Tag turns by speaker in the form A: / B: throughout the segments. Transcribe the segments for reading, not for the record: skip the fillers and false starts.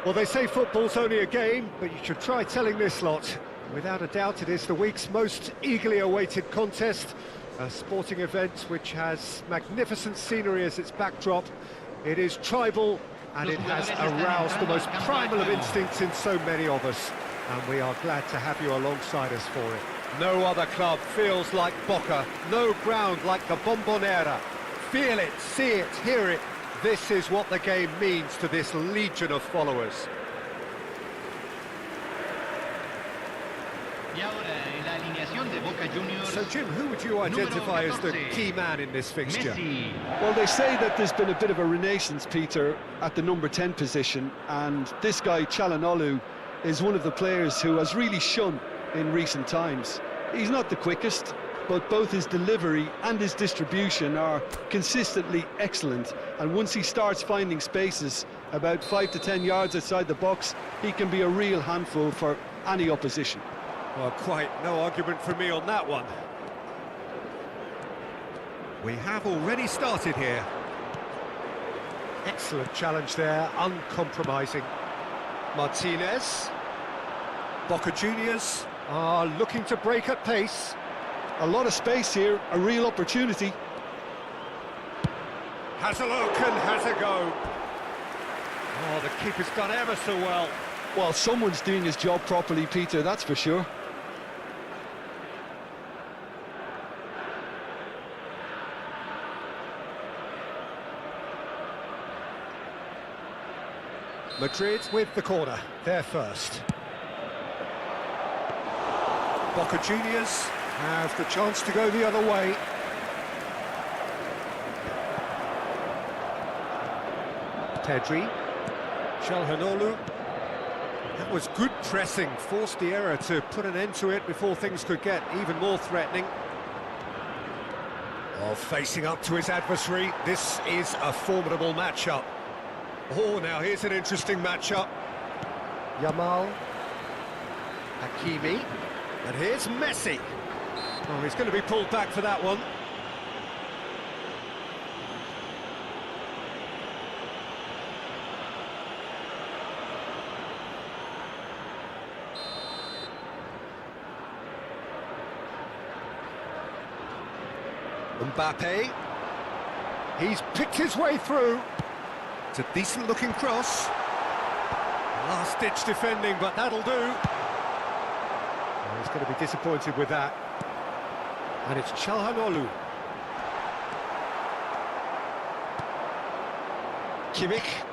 A: Well, they say football's only a game, but you should try telling this lot. Without a doubt, it is the week's most eagerly awaited contest, a sporting event which has magnificent scenery as its backdrop. It is tribal, and it has aroused the most primal of instincts in so many of us, and we are glad to have you alongside us for it. No other club feels like Boca, no ground like the Bombonera. Feel it, see it, hear it. This is what the game means to this legion of followers. So, Jim, who would you identify as the key man in this fixture?
B: Well, they say that there's been a bit of a renaissance, Peter, at the number 10 position, and this guy, Çalhanoğlu, is one of the players who has really shone in recent times. He's not the quickest, but both his delivery and his distribution are consistently excellent, and once he starts finding spaces about 5 to 10 yards outside the box, he can be a real handful for any opposition.
A: Well, quite no argument from me on that one. We have already started here. Excellent challenge there, uncompromising. Martinez. Boca Juniors are looking to break at pace.
B: A lot of space here, a real opportunity.
A: Has a look and has a go. Oh, the keeper's done ever so well.
B: Well, someone's doing his job properly, Peter, that's for sure.
A: Madrid with the corner, they're first. Boca Juniors have the chance to go the other way. Pedri, Çalhanoğlu. That was good pressing, forced the error to put an end to it before things could get even more threatening. Oh, facing up to his adversary, this is a formidable matchup. Oh, now here's an interesting matchup. Yamal, Hakimi, and here's Messi. Oh, he's going to be pulled back for that one. Mbappe, he's picked his way through. It's a decent-looking cross. Last-ditch defending, but that'll do. Oh, he's going to be disappointed with that. And it's Çalhanoğlu. Kimmich.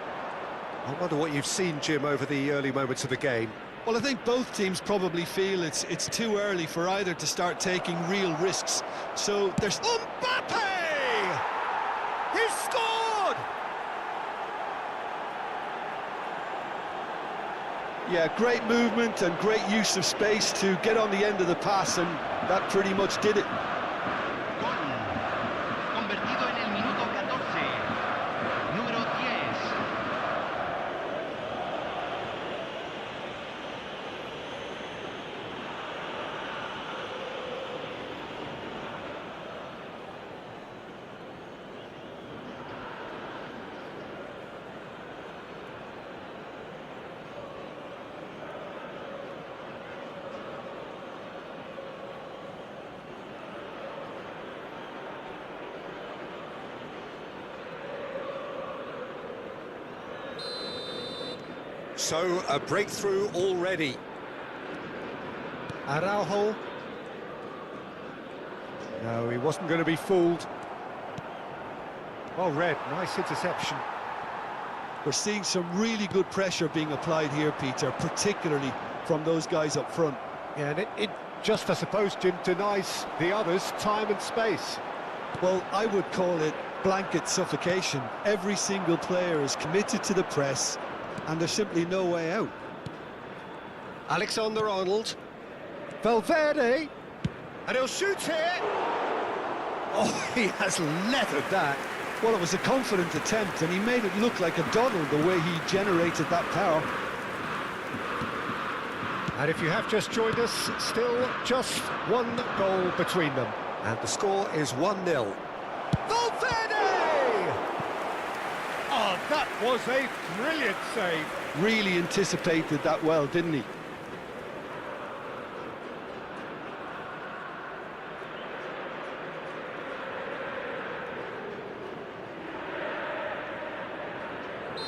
A: I wonder what you've seen, Jim, over the early moments of the game.
B: Well, I think both teams probably feel it's too early for either to start taking real risks. So there's...
A: Mbappe! He's scored!
B: Yeah, great movement and great use of space to get on the end of the pass, and that pretty much did it.
A: So, a breakthrough already. Araujo. No, he wasn't going to be fooled. Well read, nice interception.
B: We're seeing some really good pressure being applied here, Peter, particularly from those guys up front.
A: Yeah, and it just, I suppose, Jim, denies the others time and space.
B: Well, I would call it blanket suffocation. Every single player is committed to the press, and there's simply no way out.
A: Alexander-Arnold. Valverde. And he'll shoot here. Oh, he has leathered that.
B: Well, it was a confident attempt, and he made it look like a doddle the way he generated that power.
A: And if you have just joined us, still just one goal between them. And the score is 1-0. Valverde! Oh, that was a brilliant save.
B: Really anticipated that well, didn't he?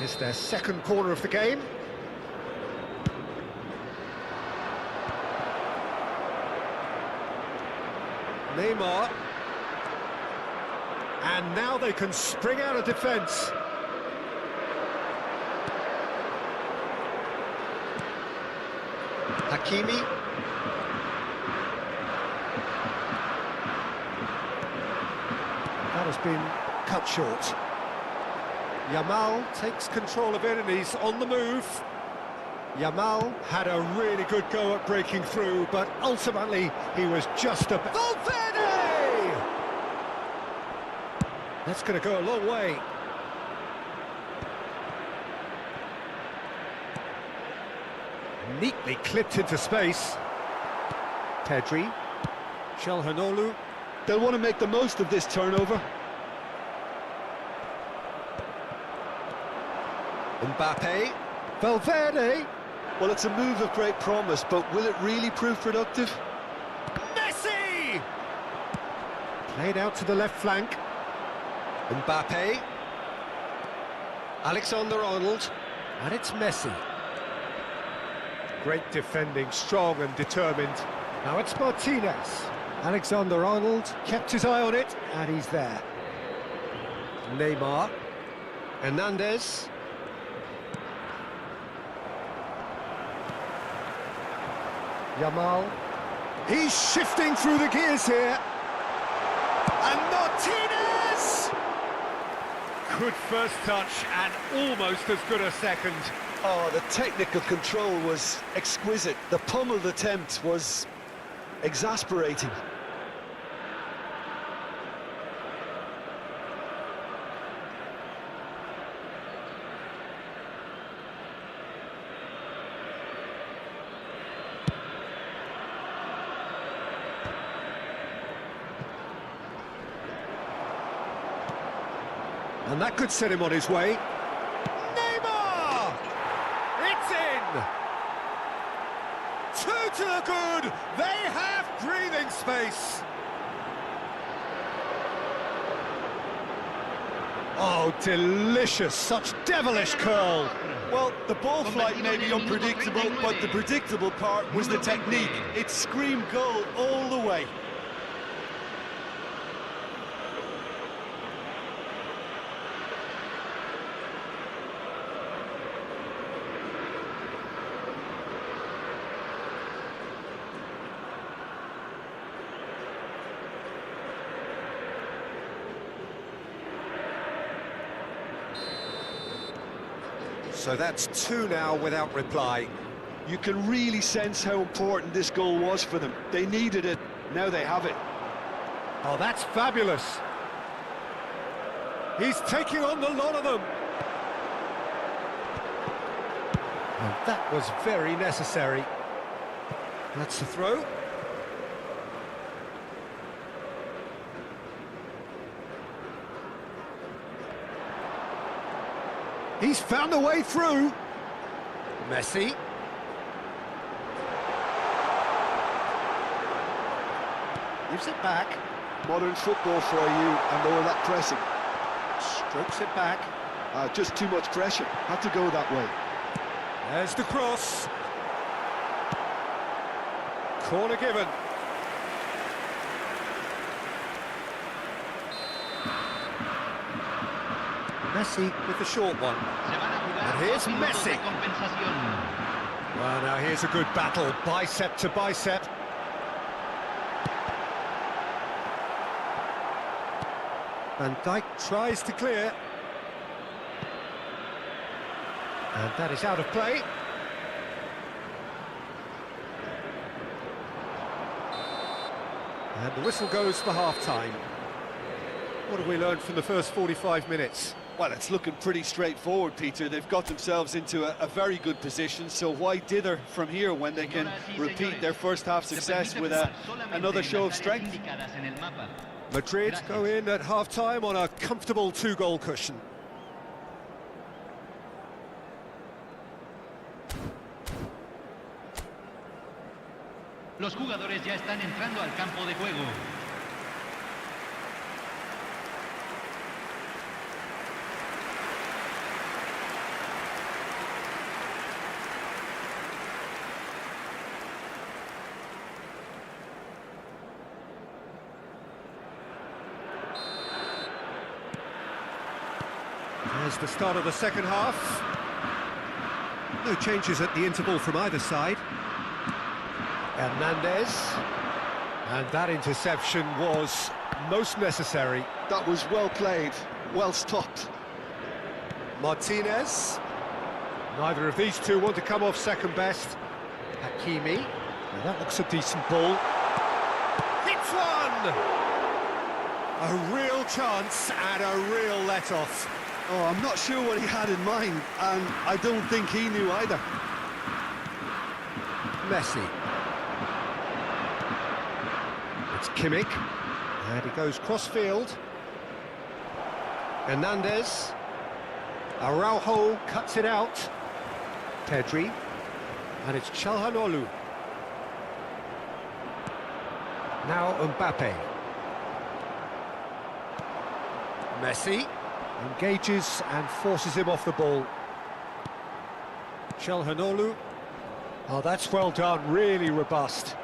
A: It's their second corner of the game. Neymar. And now they can spring out of defence. Hakimi. That has been cut short. Yamal takes control of it and he's on the move. Yamal had a really good go at breaking through, but ultimately he was just a... Valverde! That's going to go a long way. Neatly clipped into space. Pedri. Çalhanoğlu.
B: They'll want to make the most of this turnover.
A: Mbappe. Valverde.
B: Well, it's a move of great promise, but will it really prove productive?
A: Messi! Played out to the left flank. Mbappe. Alexander-Arnold. And it's Messi. Great defending, strong and determined. Now it's Martinez. Alexander-Arnold kept his eye on it, and he's there. Neymar. Hernandez. Yamal. He's shifting through the gears here. And Martinez! Good first touch and almost as good a second.
B: Oh, the technical control was exquisite. The pummeled attempt was exasperating.
A: And that could set him on his way. Neymar! It's in! Two to the good! They have breathing space! Oh, delicious! Such devilish curl!
B: Well, the ball flight may be unpredictable, but the predictable part was the technique. It screamed goal all the way.
A: So that's two now without reply.
B: You can really sense how important this goal was for them. They needed it, now they have it.
A: Oh, that's fabulous. He's taking on the lot of them. And that was very necessary. That's the throw. He's found a way through. Messi. Gives it back.
B: Modern football for you, and all that pressing.
A: Strokes it back.
B: Just too much pressure. Had to go that way.
A: There's the cross. Corner given. Messi with the short one. And here's Messi. Well, now here's a good battle, bicep to bicep. Van Dijk tries to clear. And that is out of play. And the whistle goes for half-time. What have we learned from the first 45 minutes?
B: Well, it's looking pretty straightforward, Peter. They've got themselves into a very good position, so why dither from here when they can repeat their first half success with another show of strength?
A: Madrid go in at half-time on a comfortable two-goal cushion.
C: Los jugadores ya están entrando al campo de juego.
A: There's the start of the second half. No changes at the interval from either side. Hernandez. And that interception was most necessary.
B: That was well played, well stopped.
A: Martinez. Neither of these two want to come off second best. Hakimi. Now that looks a decent ball. Hits one! A real chance and a real let-off.
B: Oh, I'm not sure what he had in mind, and I don't think he knew either.
A: Messi. It's Kimmich. And he goes cross-field. Hernandez. Araujo cuts it out. Pedri. And it's Çalhanoğlu. Now Mbappe. Messi engages and forces him off the ball. Çalhanoğlu. Oh, that's well done, really robust.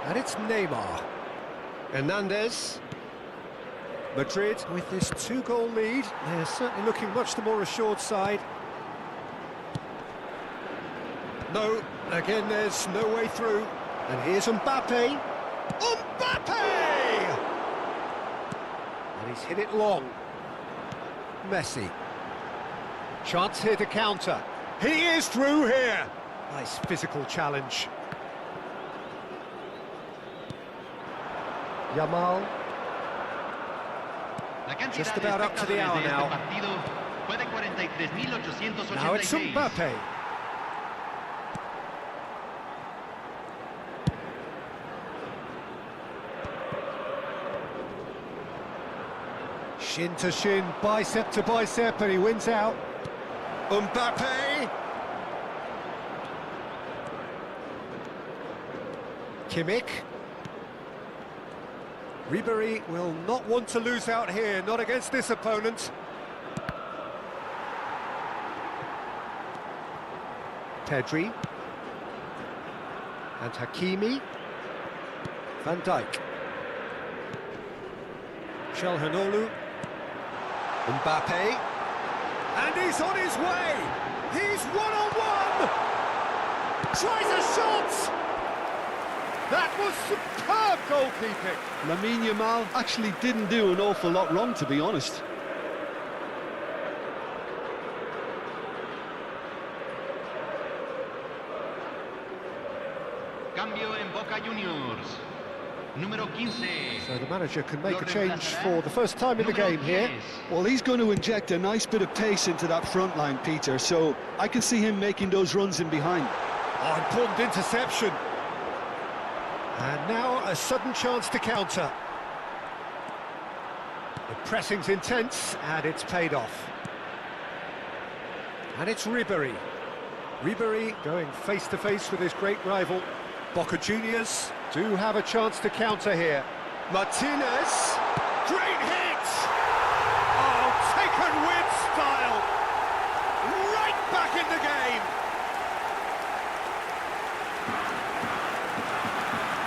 A: And it's Neymar. Hernandez. Madrid with this two-goal lead. They're certainly looking much the more assured side. No, again there's no way through. And here's Mbappe. Mbappe! And he's hit it long. Messi. Chance here to counter. He is through here. Nice physical challenge. Yamal. Just about up to the hour now. Now it's Mbappe. Shin to shin, bicep to bicep, and he wins out. Mbappe! Kimmich. Ribéry will not want to lose out here, not against this opponent. Pedri. And Hakimi. Van Dijk. Çalhanoğlu. Mbappe. And he's on his way! He's one-on-one! Tries a shot! That was superb goalkeeping!
B: Lamine Yamal actually didn't do an awful lot wrong, to be honest.
C: Cambio en Boca Juniors. Número 15.
A: So the manager can make a change for the first time in the game here.
B: Well, he's going to inject a nice bit of pace into that front line, Peter, so I can see him making those runs in behind.
A: Oh, important interception. And now a sudden chance to counter. The pressing's intense, and it's paid off. And it's Ribéry. Ribéry going face-to-face with his great rival. Boca Juniors do have a chance to counter here. Martinez. Great hit! Oh, taken with style. Right back in the game.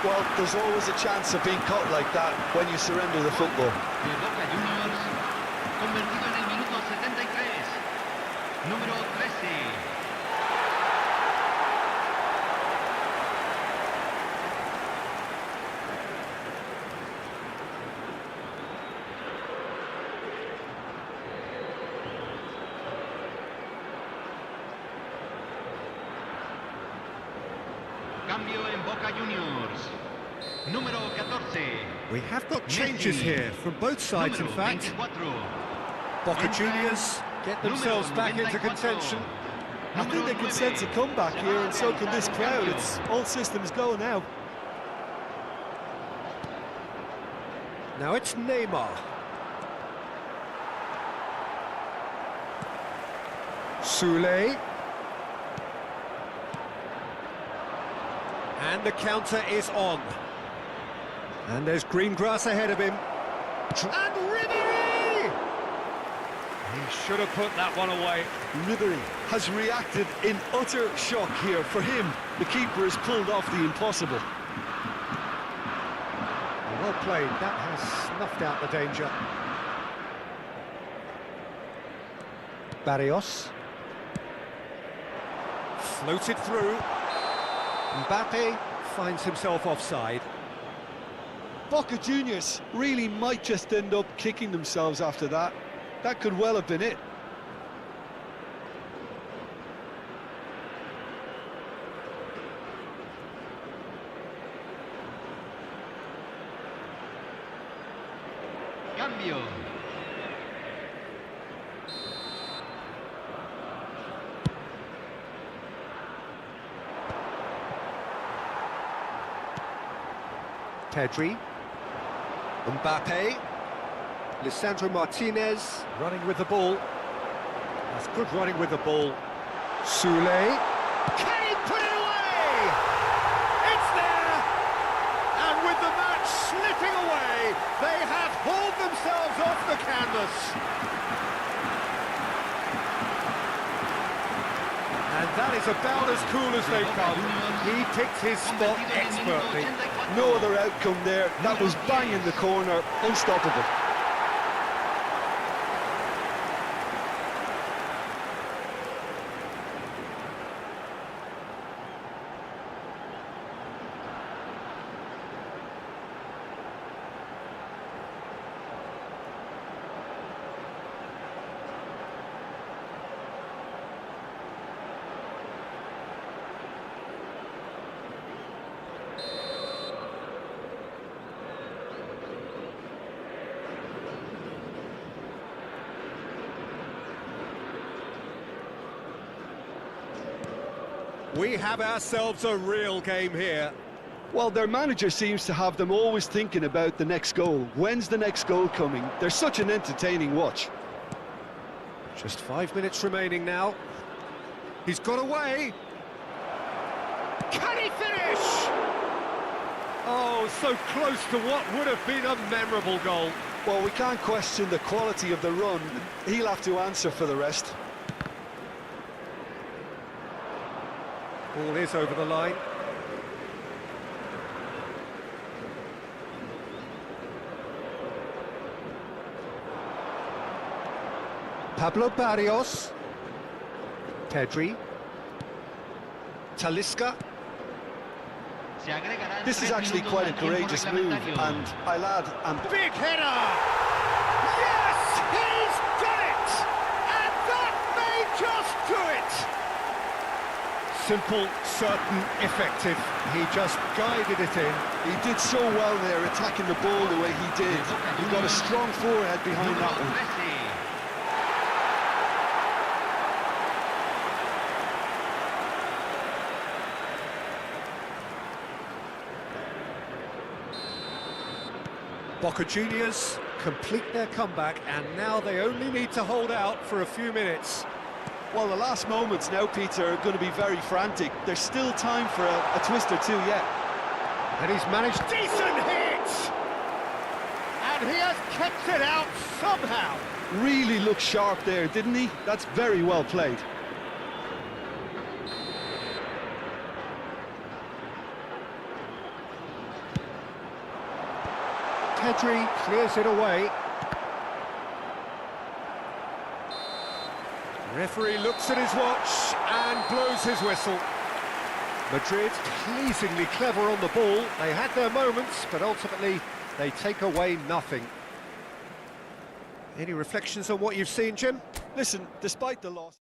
B: Well, there's always a chance of being caught like that when you surrender the football.
C: De Boca Juniors, convertido en el minuto 73. Número 13. Cambio en Boca Juniors. Número 14.
A: We have got changes
C: Messi.
A: here from both sides, in
C: Número
A: fact.
C: 24.
A: Boca Juniors get themselves back into contention.
B: I think they can sense a comeback here, and so can this crowd. It's all systems go now.
A: Now it's Neymar. Soulé. And the counter is on. And there's green grass ahead of him. And Ribéry! He should have put that one away.
B: Ribéry has reacted in utter shock here. For him, the keeper has pulled off the impossible.
A: Well played, that has snuffed out the danger. Barrios. Floated through. Mbappe finds himself offside.
B: Boca Juniors really might just end up kicking themselves after that. That could well have been it.
C: Cambio.
A: Pedri. Mbappe. Lisandro Martinez running with the ball. That's good running with the ball. Soule. Can he put it away? It's there! And with the match slipping away, they have hauled themselves off the canvas. And that is about as cool as they come. He picked his spot expertly.
B: No other outcome there. That was bang in the corner, unstoppable.
A: We have ourselves a real game here.
B: Well, their manager seems to have them always thinking about the next goal. When's the next goal coming? They're such an entertaining watch.
A: Just 5 minutes remaining now. He's got away. Can he finish? Oh, so close to what would have been a memorable goal.
B: Well, we can't question the quality of the run. He'll have to answer for the rest.
A: Ball is over the line. Pablo Barrios. Pedri. Talisca.
B: This is actually quite a courageous move, and I'll add...
A: Big header! Yes, he's done it! And that may just do it! Simple, certain, effective. He just guided it in.
B: He did so well there, attacking the ball the way he did. He got a strong forehead behind that one.
A: Boca Juniors complete their comeback, and now they only need to hold out for a few minutes.
B: Well, the last moments now, Peter, are going to be very frantic. There's still time for a twist or two yet.
A: And he's managed decent hit! And he has kept it out somehow.
B: Really looked sharp there, didn't he? That's very well played.
A: Pedri clears it away. Referee looks at his watch and blows his whistle. Madrid pleasingly clever on the ball. They had their moments, but ultimately they take away nothing. Any reflections on what you've seen, Jim?
B: Listen, despite the loss...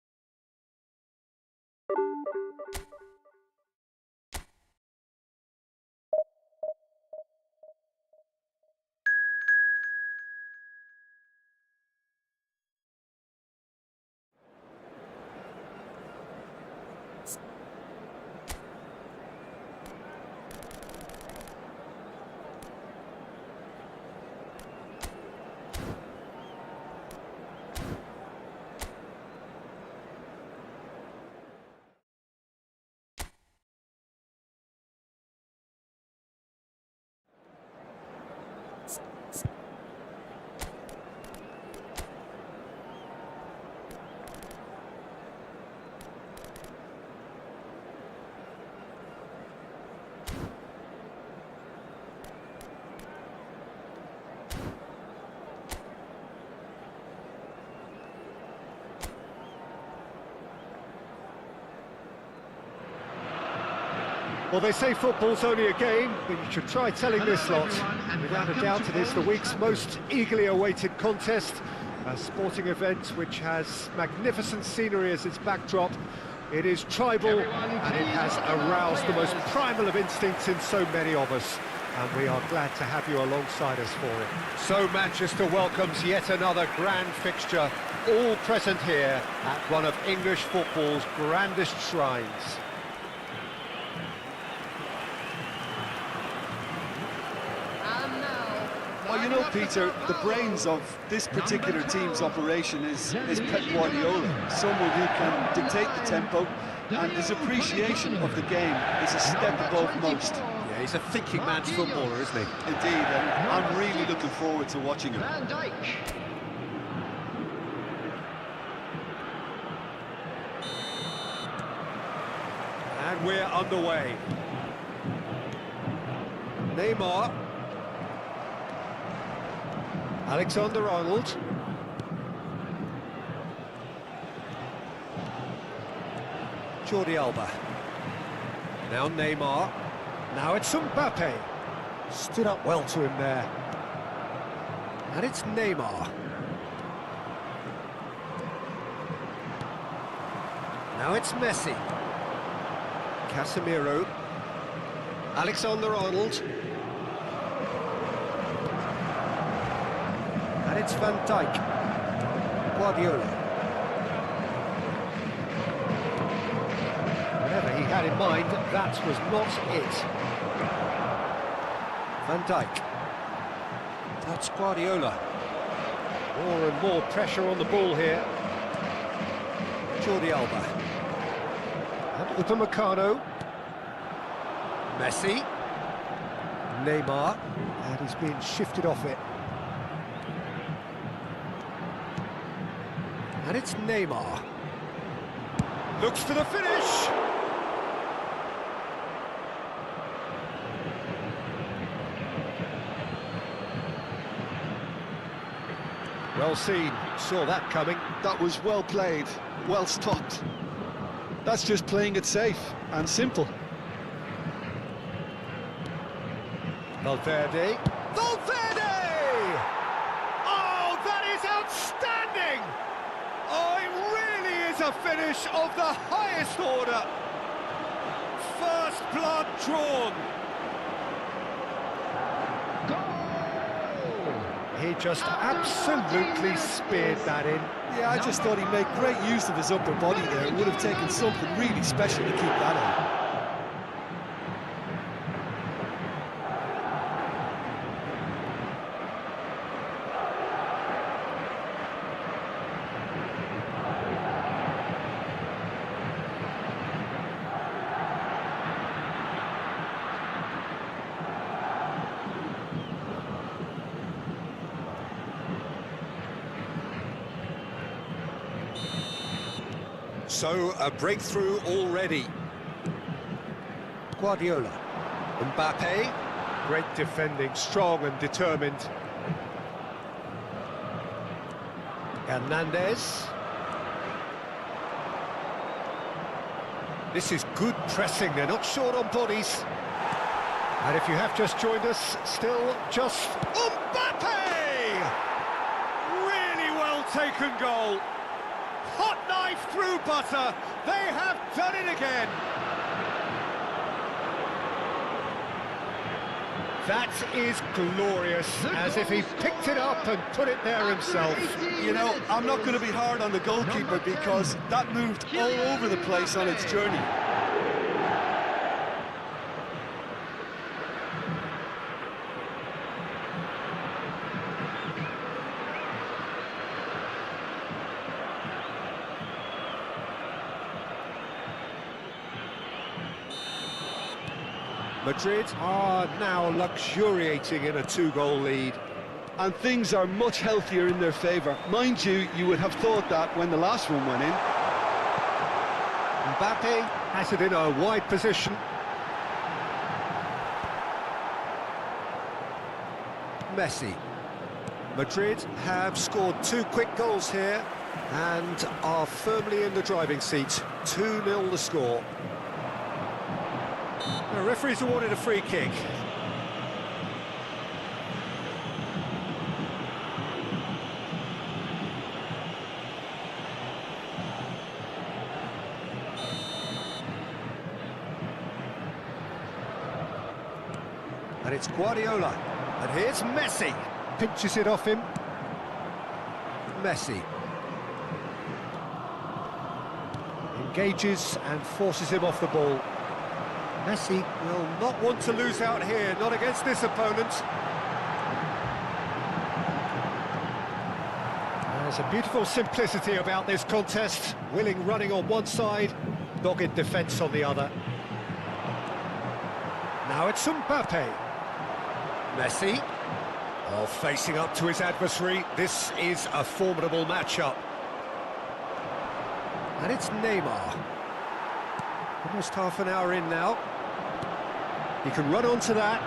A: Well, they say football's only a game, but you should try telling this lot. Without a doubt, it is the week's most eagerly awaited contest, a sporting event which has magnificent scenery as its backdrop. It is tribal, and it has aroused the most primal of instincts in so many of us. And we are glad to have you alongside us for it. So Manchester welcomes yet another grand fixture, all present here at one of English football's grandest shrines.
B: Well, you know, Peter, the brains of this particular team's operation is Pep Guardiola, someone who can dictate the tempo, and his appreciation of the game is a step above most.
A: Yeah, he's a thinking man's footballer, isn't he?
B: Indeed, and I'm really looking forward to watching him.
C: Van Dijk.
A: And we're underway. Neymar. Alexander-Arnold. Jordi Alba. Now Neymar. Now it's Mbappe. Stood up well to him there. And it's Neymar. Now it's Messi. Casemiro. Alexander-Arnold. And it's Van Dijk. Guardiola. Whatever he had in mind, that was not it. Van Dijk. That's Guardiola. More and more pressure on the ball here. Jordi Alba. And Upamecano. Messi. Neymar. And he's being shifted off it. And it's Neymar. Looks for the finish! Well seen, saw that coming.
B: That was well played, well stopped. That's just playing it safe and simple.
A: Valverde. Valverde! Oh, that is outstanding! Oh, it really is a finish of the highest order. First blood drawn. He just absolutely speared that in.
B: Yeah, I just thought he'd make great use of his upper body there. It would have taken something really special to keep that in.
A: So, a breakthrough already. Guardiola. Mbappe. Great defending, strong and determined. Hernandez. This is good pressing, they're not short on bodies. And if you have just joined us, still just Mbappe! Really well taken goal. Hot knife through butter. They have done it again. That is glorious, as if he picked it up and put it there himself.
B: You know, I'm not going to be hard on the goalkeeper because that moved all over the place on its journey.
A: Madrid are now luxuriating in a two-goal lead.
B: And things are much healthier in their favour. Mind you, you would have thought that when the last one went in.
A: Mbappe has it in a wide position. Messi. Madrid have scored 2 quick goals here and are firmly in the driving seat. 2-0 the score. The referee's awarded a free kick. And it's Guardiola. And here's Messi. Pinches it off him. Messi. Engages and forces him off the ball. Messi will not want to lose out here, not against this opponent. There's a beautiful simplicity about this contest. Willing running on one side, dogged defence on the other. Now it's Mbappe. Messi, facing up to his adversary. This is a formidable matchup. And it's Neymar. Almost half an hour in now. He can run onto that.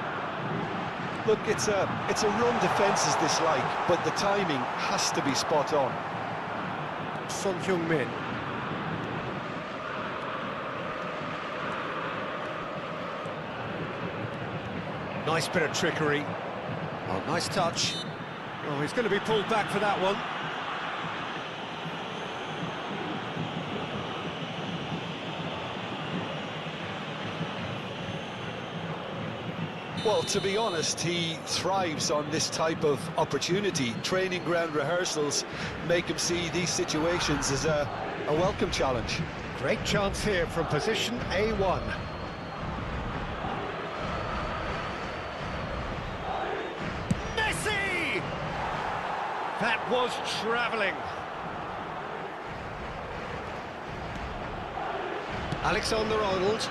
B: Look, it's a run defence is dislike, but the timing has to be spot on.
A: Son Heung-min. Nice bit of trickery. Oh, nice touch. Oh, he's going to be pulled back for that one.
B: Well, to be honest, he thrives on this type of opportunity. Training ground rehearsals make him see these situations as a welcome challenge.
A: Great chance here from position A1. Messi! That was travelling. Alexander-Arnold.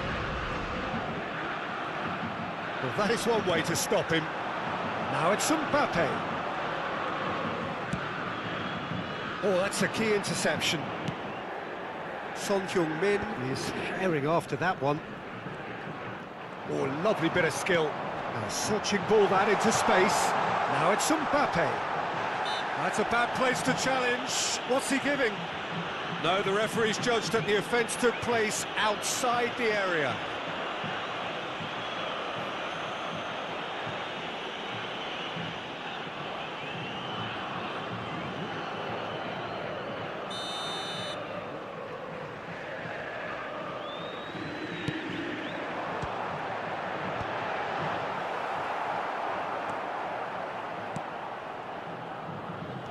A: Well, that is one way to stop him. Now it's Mbappe. Oh, that's a key interception. Son Heung-min is herring after that one. Oh, lovely bit of skill. A searching ball that into space. Now it's Mbappe. That's a bad place to challenge. What's he giving? No, the referee's judged that the offence took place outside the area.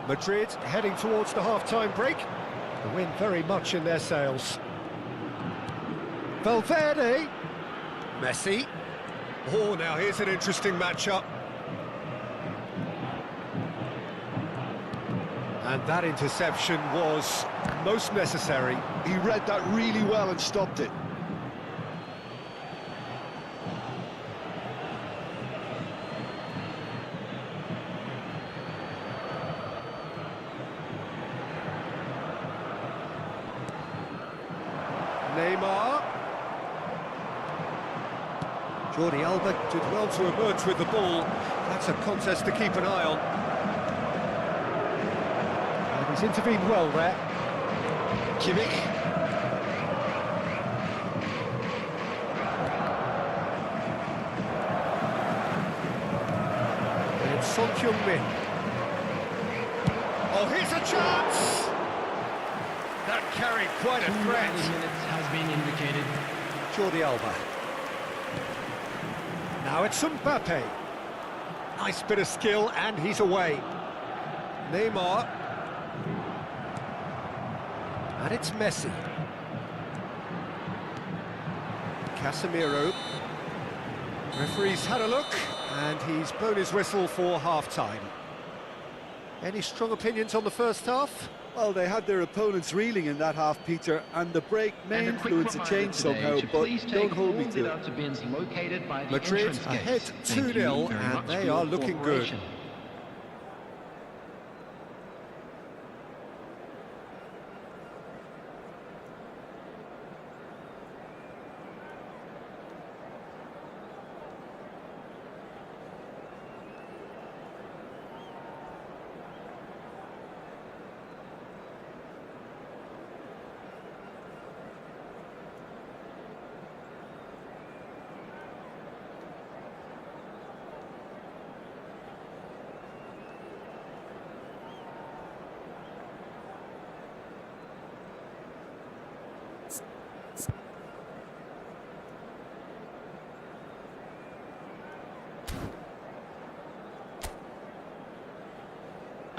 A: Madrid heading towards the half-time break. The win very much in their sails. Valverde. Messi. Oh, now here's an interesting matchup. And that interception was most necessary.
B: He read that really well and stopped it.
A: Neymar. Jordi Alba did well to emerge with the ball. That's a contest to keep an eye on. And he's intervened well there. Kimmich. And it's Son Heung-min. Oh, here's a chance! That carried quite a threat.
C: Minutes has been indicated.
A: Jordi Alba. Now it's Mbappe. Nice bit of skill, and he's away. Neymar. And it's Messi. Casemiro. Referee's had a look, and he's blown his whistle for half-time. Any strong opinions on the first half?
B: Well, they had their opponents reeling in that half, Peter, and the break may influence a change somehow, but don't hold me to it.
A: Madrid ahead 2-0, and they are looking good.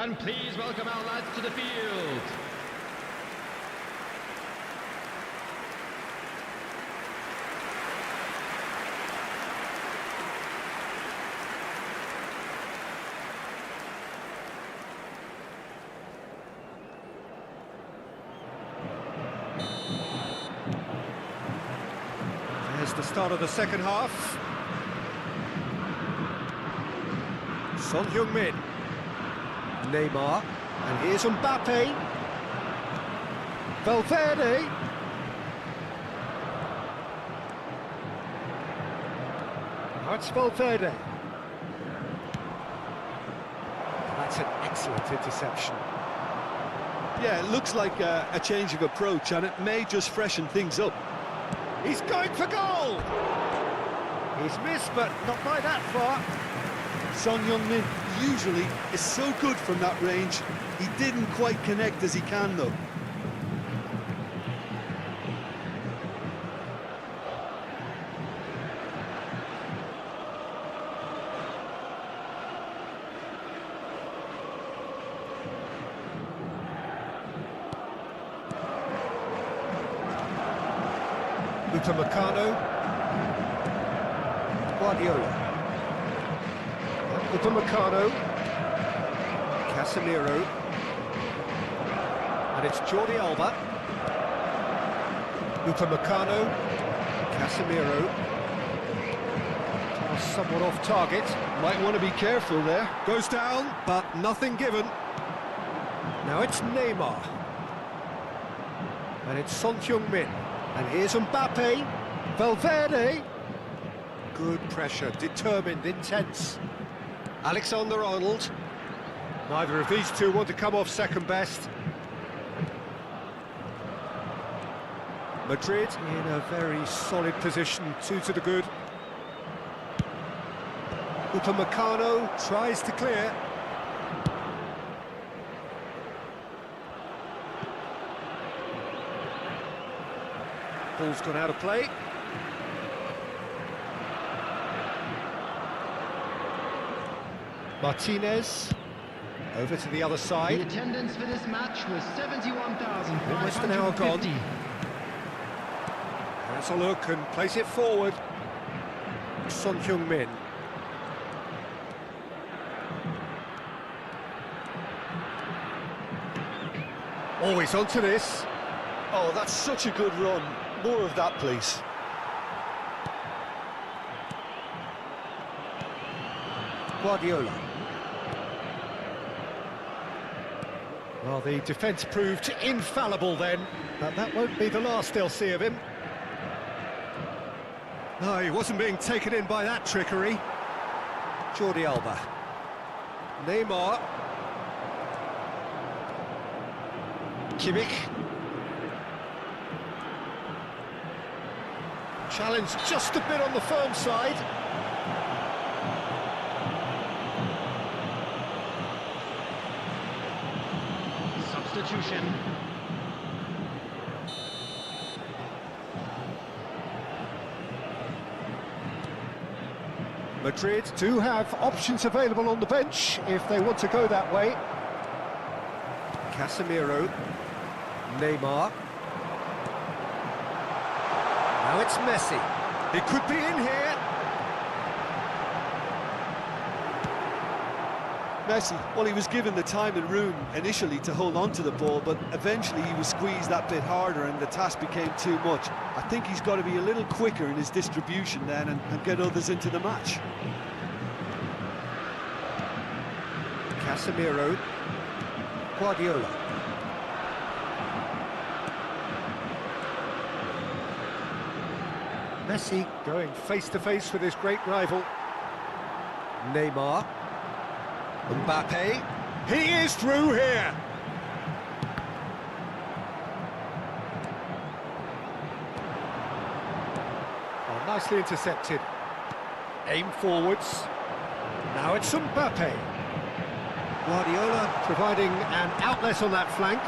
C: And please welcome our lads to the field.
A: There's the start of the second half. Son Heung-min. Neymar. And here's Mbappe. Valverde. Now it's Valverde. That's an excellent interception.
B: Yeah, it looks like a change of approach, and it may just freshen things up.
A: He's going for goal! He's missed, but not by that far.
B: Son Heung-min usually is so good from that range. He didn't quite connect as he can, though.
A: Upamecano. Guardiola. Upamecano. Casemiro. And it's Jordi Alba. Upamecano. Casemiro. Pass somewhat off target.
B: Might want to be careful there.
A: Goes down, but nothing given. Now it's Neymar. And it's Son Heung-min. And here's Mbappe. Valverde. Good pressure, determined, intense. Alexander-Arnold. Neither of these two want to come off second best. Madrid in a very solid position, 2 to the good. Upamecano tries to clear. Ball's gone out of play. Martinez over to the other
C: The
A: side.
C: attendance for this match was 71,550.
A: Almost an hour gone. Let's a look and place it forward. Son Heung-min. Always onto this.
B: Oh, that's such a good run. More of that, please.
A: Guardiola. Well, the defence proved infallible then, but that won't be the last they'll see of him. No, he wasn't being taken in by that trickery. Jordi Alba. Neymar. Kimmich. Challenge just a bit on the firm side.
C: Substitution.
A: Madrid do have options available on the bench if they want to go that way. Casemiro. Neymar. Now it's Messi. He could be in here.
B: Messi, well, he was given the time and room initially to hold on to the ball, but eventually he was squeezed that bit harder and the task became too much. I think he's got to be a little quicker in his distribution then and get others into the match.
A: Casemiro. Guardiola. Messi going face-to-face with his great rival. Neymar. Mbappe. He is through here. Oh, nicely intercepted. Aim forwards. Now it's Mbappe. Guardiola providing an outlet on that flank.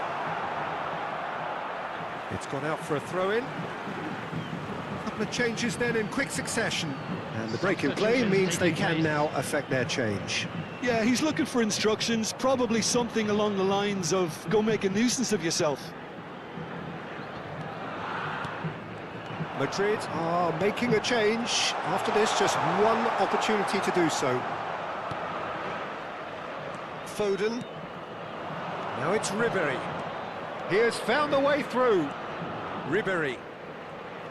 A: It's gone out for a throw-in. A couple of changes then in quick succession. And the break in play means they can now affect their change.
B: Yeah, he's looking for instructions, probably something along the lines of go make a nuisance of yourself.
A: Madrid are making a change. After this, just one opportunity to do so. Foden. Now it's Ribéry. He has found a way through. Ribéry.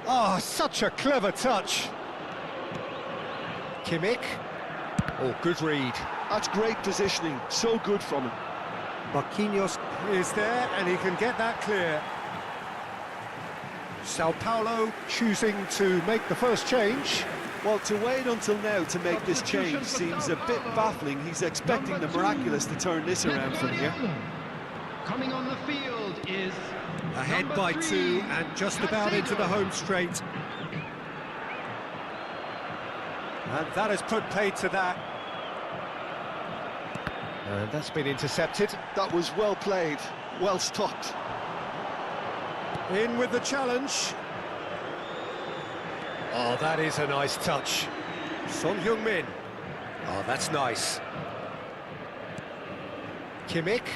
A: Oh, such a clever touch. Kimmich. Oh, good read.
B: That's great positioning, so good from him.
A: Marquinhos is there, and he can get that clear. Sao Paulo choosing to make the first change.
B: Well, to wait until now to make this change seems a bit baffling. He's expecting the miraculous to turn this around from here.
C: Coming on the field is
A: Ahead by 2 and just about into the home straight. And that has put paid to that. And that's been intercepted.
B: That was well played, well stopped.
A: In with the challenge. Oh, that is a nice touch. Son Heung-min. Oh, that's nice. Kimmich.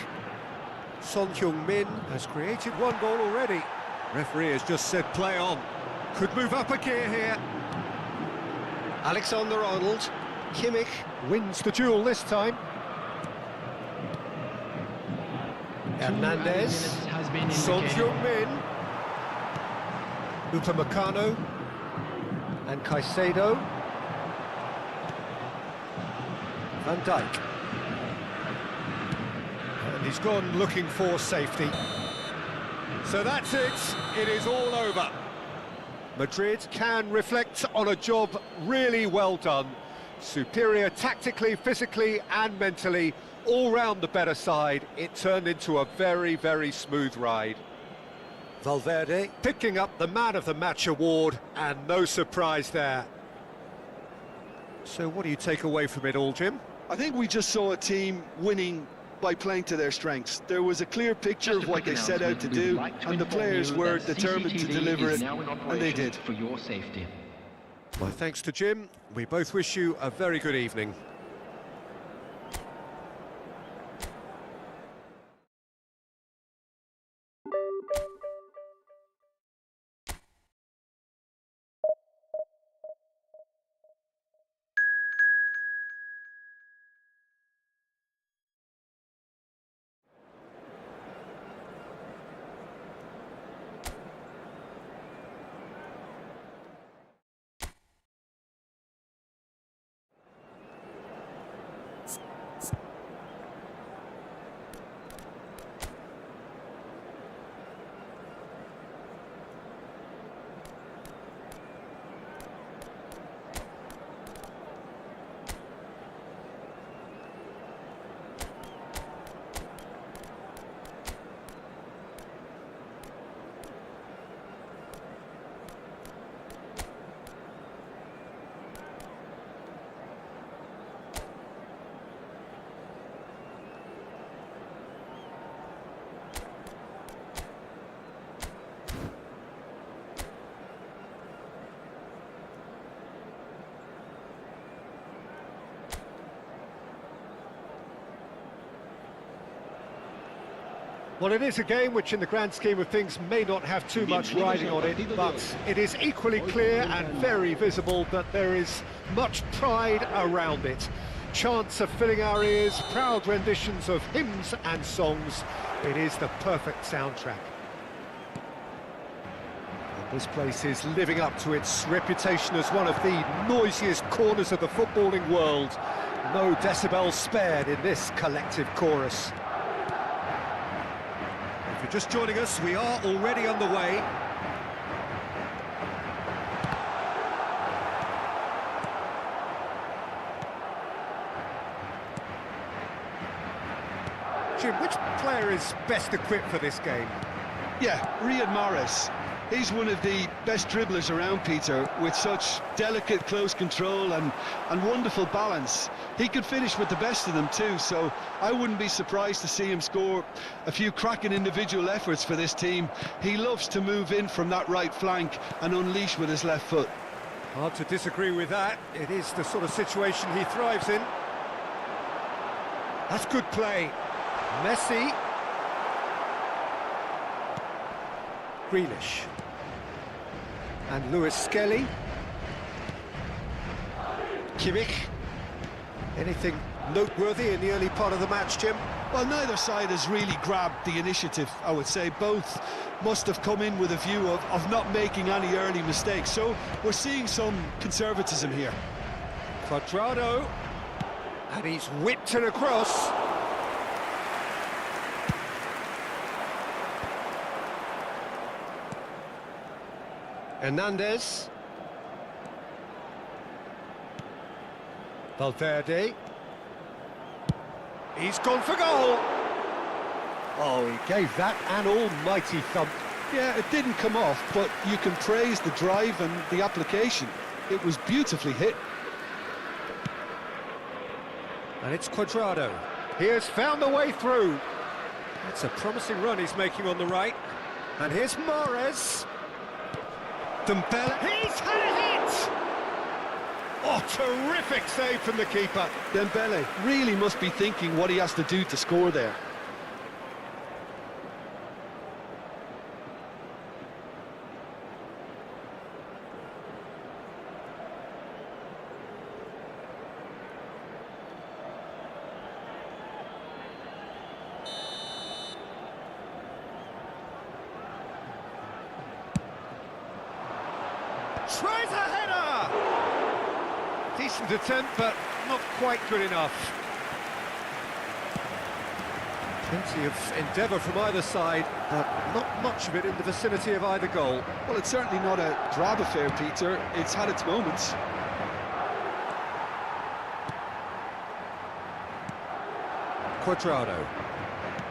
A: Son Heung-min has created one goal already. Referee has just said play on. Could move up a gear here. Alexander-Arnold. Kimmich wins the duel this time. Hernandez. Son Heung-min. Upamecano. And Caicedo. Van Dijk. And he's gone looking for safety. So that's it. It is all over. Madrid can reflect on a job really well done. Superior tactically, physically and mentally. All round the better side. It turned into a very, very smooth ride. Valverde picking up the Man of the Match award, and no surprise there. So what do you take away from it all, Jim?
B: I think we just saw a team winning by playing to their strengths. There was a clear picture of what they set out to do, and the players were determined to deliver it, and they did.
C: For your safety.
A: My thanks to Jim. We both wish you a very good evening. Well, it is a game which in the grand scheme of things may not have too much riding on it, but it is equally clear and very visible that there is much pride around it. Chants are filling our ears, proud renditions of hymns and songs. It is the perfect soundtrack. And this place is living up to its reputation as one of the noisiest corners of the footballing world. No decibels spared in this collective chorus. If you're just joining us, we are already underway. Jim, which player is best equipped for this game?
B: Yeah, Riyad Mahrez. He's one of the best dribblers around, Peter, with such delicate, close control and wonderful balance. He could finish with the best of them too, so I wouldn't be surprised to see him score a few cracking individual efforts for this team. He loves to move in from that right flank and unleash with his left foot.
A: Hard to disagree with that. It is the sort of situation he thrives in. That's good play. Messi. Grealish. And Lewis Skelly. Kimmich. Anything noteworthy in the early part of the match, Jim?
B: Well, neither side has really grabbed the initiative, I would say. Both must have come in with a view of not making any early mistakes. So we're seeing some conservatism here.
A: Cuadrado. And he's whipped it across. Hernandez. Valverde. He's gone for goal. Oh, he gave that an almighty thump.
B: Yeah, it didn't come off, but you can praise the drive and the application. It was beautifully hit.
A: And it's Cuadrado. He has found the way through. That's a promising run he's making on the right. And here's Mahrez. Dembele. He's had a hit! Oh, terrific save from the keeper.
B: Dembele really must be thinking what he has to do to score there.
A: Tries a header! Decent attempt, but not quite good enough. Plenty of endeavour from either side, but not much of it in the vicinity of either goal.
B: Well, it's certainly not a drab affair, Peter. It's had its moments.
A: Cuadrado.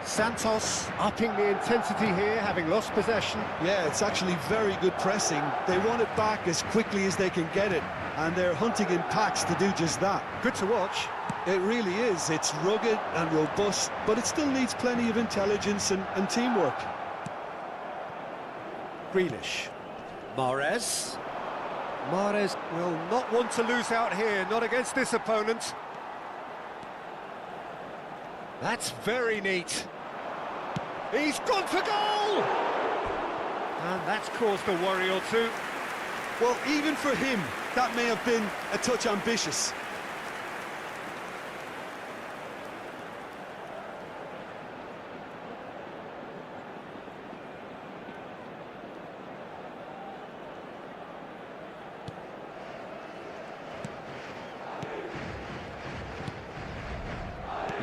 A: Santos upping the intensity here, having lost possession.
B: Yeah, it's actually very good pressing. They want it back as quickly as they can get it, and they're hunting in packs to do just that.
A: Good to watch.
B: It really is. It's rugged and robust, but it still needs plenty of intelligence and teamwork.
A: Grealish. Mahrez. Mahrez will not want to lose out here, not against this opponent. That's very neat. He's gone for goal! And that's caused a worry or two.
B: Well, even for him, that may have been a touch ambitious.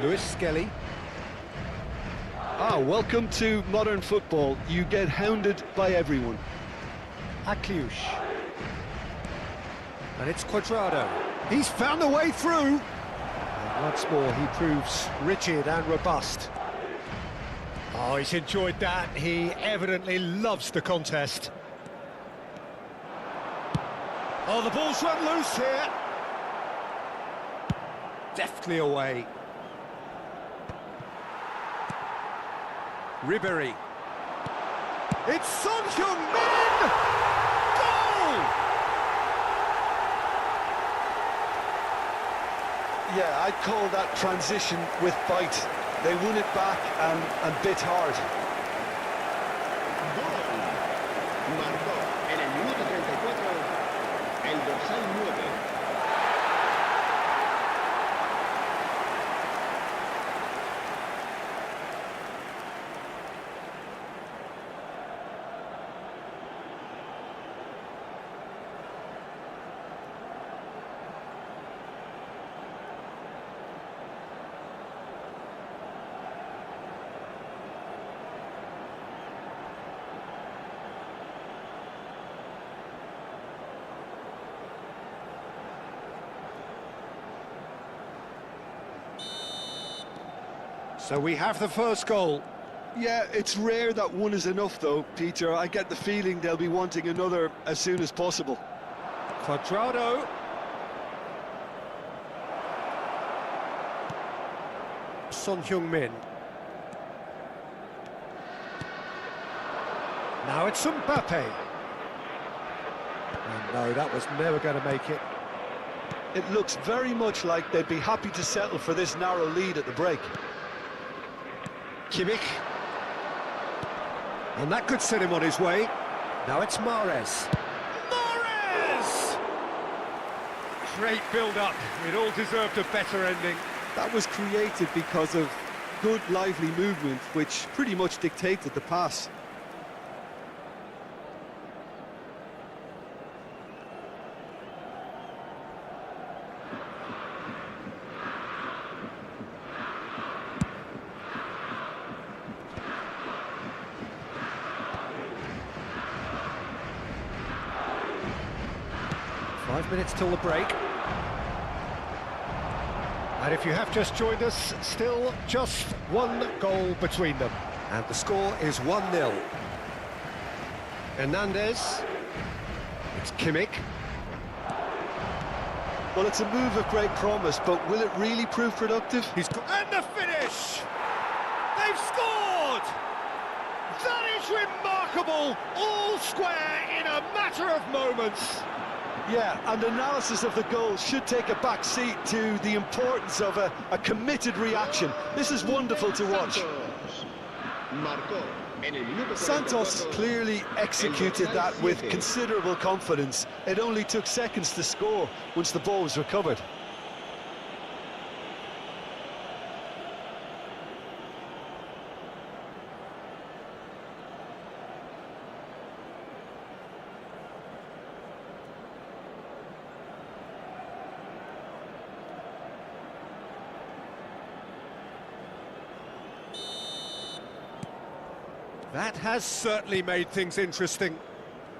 A: Lewis Skelly.
B: Welcome to modern football. You get hounded by everyone.
A: Akliush. And it's Cuadrado. He's found the way through. And once more, he proves rigid and robust. Oh, he's enjoyed that. He evidently loves the contest. Oh, the ball's run loose here. Deftly away. Ribéry. It's Son Heung-min! Goal!
B: Yeah, I'd call that transition with bite. They won it back and bit hard.
D: Gol. Marcó en el minuto 34 el dorsal 9.
A: So we have the first goal.
B: Yeah, it's rare that one is enough, though, Peter. I get the feeling they'll be wanting another as soon as possible.
A: Cuadrado. Son Heung-min. Now it's Mbappe. And no, that was never going to make it.
B: it looks very much like they'd be happy to settle for this narrow lead at the break.
A: Kimmich. And that could set him on his way. Now it's Mahrez. Mahrez! Great build-up. It all deserved a better ending.
B: That was created because of good, lively movement, which pretty much dictated the pass.
A: Five minutes till the break. And if you have just joined us, still just one goal between them. And the score is 1-0. Hernandez. It's Kimmich.
B: Well, it's a move of great promise, but will it really prove productive?
A: And the finish! They've scored! That is remarkable! All square in a matter of moments.
B: Yeah, and analysis of the goal should take a back seat to the importance of a committed reaction. This is wonderful to watch. Santos clearly executed that with considerable confidence. It only took seconds to score once the ball was recovered.
A: That has certainly made things interesting.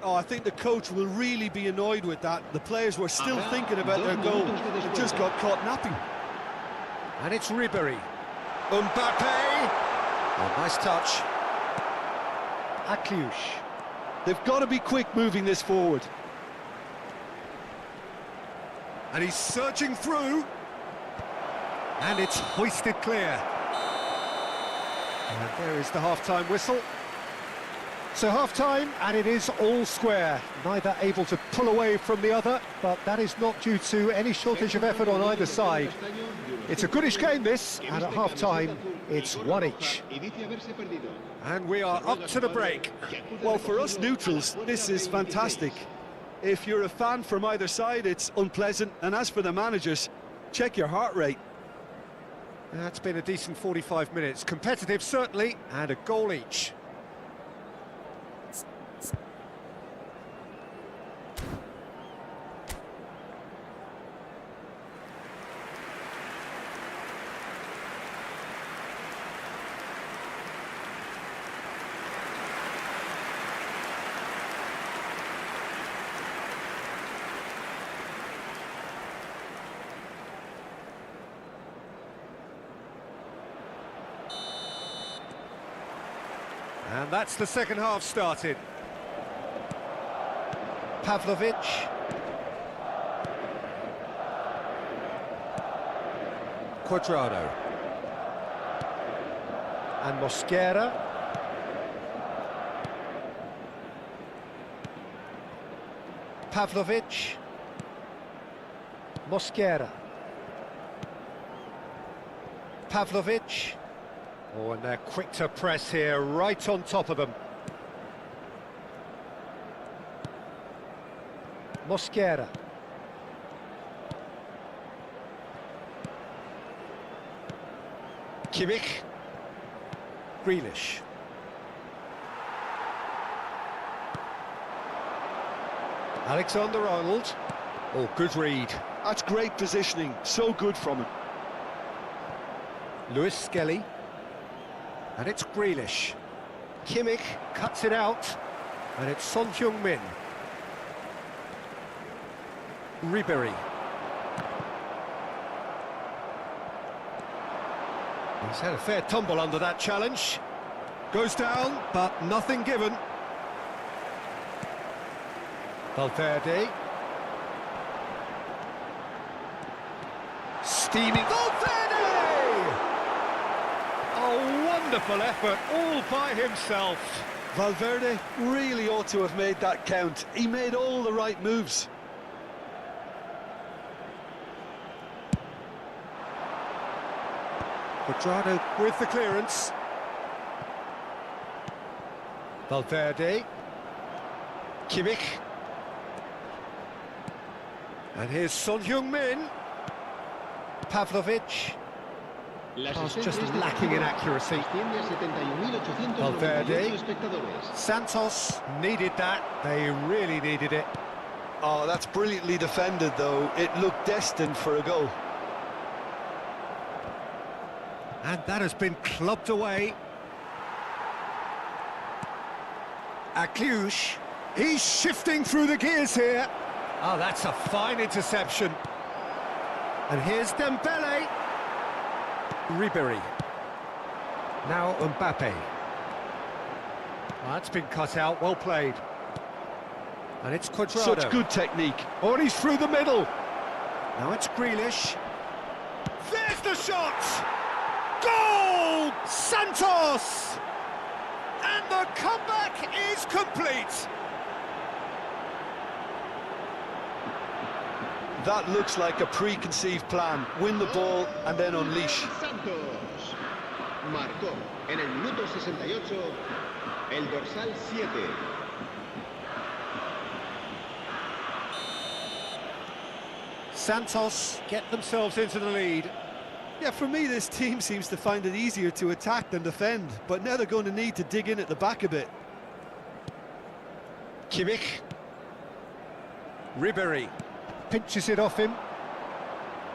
B: Oh, I think the coach will really be annoyed with that. The players were still thinking about their goal and just got caught napping.
A: And it's Ribéry. Mbappe! Oh, nice touch. Akliush.
B: They've got to be quick moving this forward.
A: And he's surging through. And it's hoisted clear. And there is the half-time whistle. So half-time, and it is all square. Neither able to pull away from the other, but that is not due to any shortage of effort on either side. It's a goodish game, this, and at half-time, it's one each. And we are up to the break.
B: Well, for us neutrals, this is fantastic. If you're a fan from either side, it's unpleasant. And as for the managers, check your heart rate.
A: That's been a decent 45 minutes. Competitive, certainly, and a goal each. And that's the second half started. Pavlovic. Cuadrado. And Mosquera. Pavlovic. Mosquera. Pavlovic. Oh, and they're quick to press here, right on top of them. Mosquera. Kimmich. Grealish. Alexander-Arnold. Oh, good read.
B: That's great positioning, so good from him.
A: Lewis Skelly. And it's Grealish. Kimmich cuts it out, and it's Son Heung-min. Ribéry. He's had a fair tumble under that challenge. Goes down, but nothing given. Valverde. Steaming. Valverde! A wonderful effort, all by himself.
B: Valverde really ought to have made that count. He made all the right moves.
A: Quadrado with the clearance. Valverde. Kimmich. And here's Son Heung-min. Pavlovic. Pass just lacking in accuracy. Valverde. Santos needed that. They really needed it.
B: Oh, that's brilliantly defended, though. It looked destined for a goal.
A: And that has been clubbed away. Akliouche. He's shifting through the gears here. Oh, that's a fine interception. And here's Dembele. Ribéry. Now Mbappe. That's been cut out, well played. And it's Quadrado.
B: Such good technique.
A: Oh, and he's through the middle. Now it's Grealish. There's the shot! Goal! Santos! And the comeback is complete.
B: That looks like a preconceived plan. Win the ball and then unleash.
D: Santos marcó en el minuto 68 el dorsal 7.
A: Santos get themselves into the lead.
B: Yeah, for me, this team seems to find it easier to attack than defend, but now they're going to need to dig in at the back a bit.
A: Kimmich. Ribéry. Pinches it off him.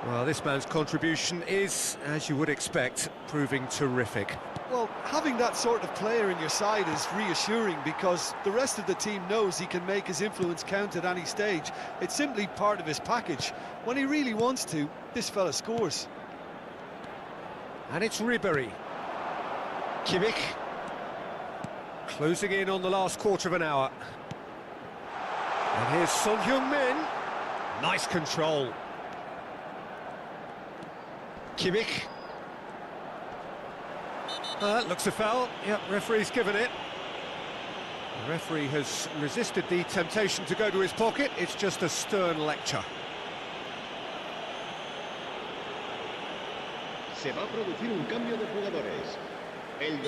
A: Well, this man's contribution is, as you would expect, proving terrific.
B: Well, having that sort of player in your side is reassuring because the rest of the team knows he can make his influence count at any stage. It's simply part of his package. When he really wants to, this fella scores.
A: And it's Ribéry. Kimmich. Closing in on the last quarter of an hour. And here's Son Heung-min. Nice control. Kimmich. That looks a foul. Yep, referee's given it. The referee has resisted the temptation to go to his pocket. It's just a stern lecture.
D: Se va a producir un cambio de jugadores.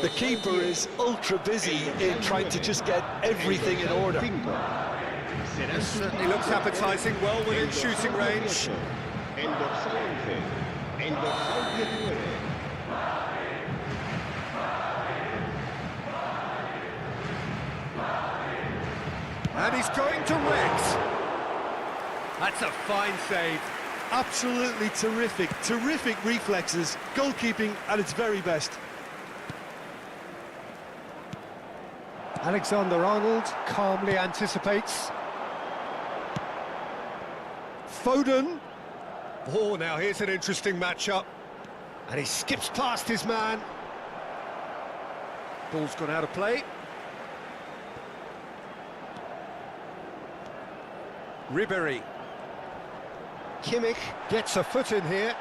B: The keeper is ultra busy in trying to just get everything in order.
A: It certainly looks appetising, well within shooting range.
D: El dorsal 11. El dorsal 19.
A: And he's going direct. That's a fine save.
B: Absolutely terrific, terrific reflexes, goalkeeping at its very best.
A: Alexander-Arnold calmly anticipates. Foden. Oh, now here's an interesting matchup. And he skips past his man. Ball's gone out of play. Ribéry. Kimmich gets a foot in here.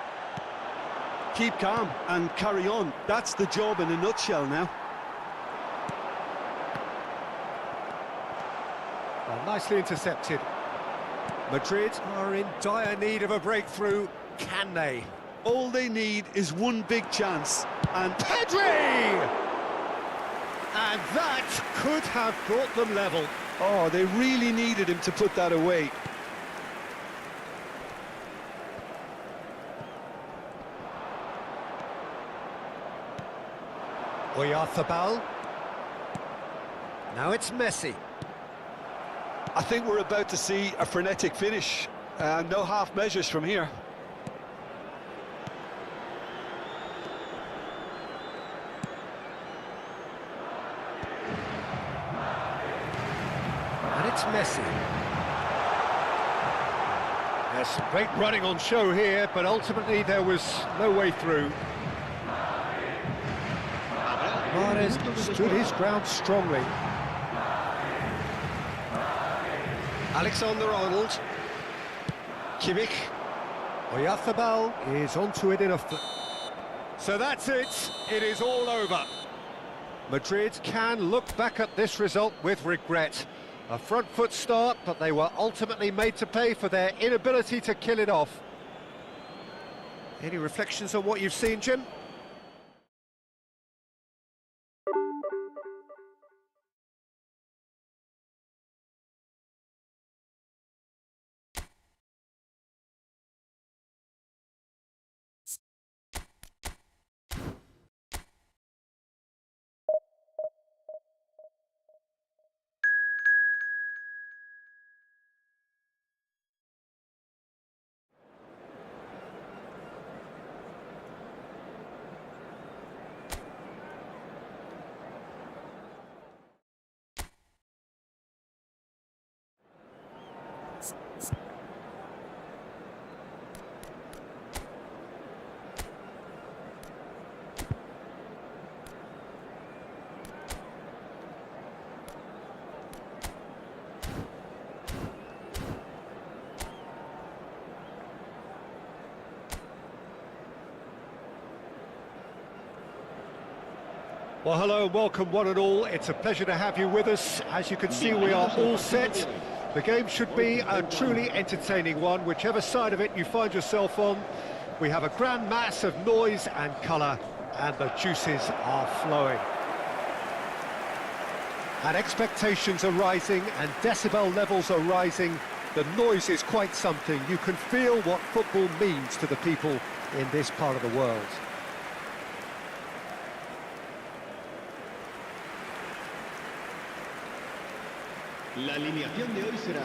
B: Keep calm and carry on. That's the job in a nutshell now.
A: Well, nicely intercepted. Madrid are in dire need of a breakthrough. Can they?
B: All they need is one big chance. And
A: Pedri! And that could have brought them level.
B: oh, they really needed him to put that away.
A: Oyarzabal. Now it's Messi.
B: I think we're about to see a frenetic finish. No half measures from here.
A: And it's Messi. There's some great running on show here, but ultimately there was no way through. Mahrez stood his ground strongly. Alexander-Arnold. Kimmich. Oyarzabal is onto it in a... So that's it. It is all over. Madrid can look back at this result with regret. A front foot start, but they were ultimately made to pay for their inability to kill it off. Any reflections on what you've seen, Jim? Well, hello, welcome one and all. It's a pleasure to have you with us. As you can see, we are all set. The game should be a truly entertaining one, whichever side of it you find yourself on. We have a grand mass of noise and colour, and the juices are flowing. And expectations are rising, and decibel levels are rising. The noise is quite something. You can feel what football means to the people in this part of the world.
D: La alineación de hoy será...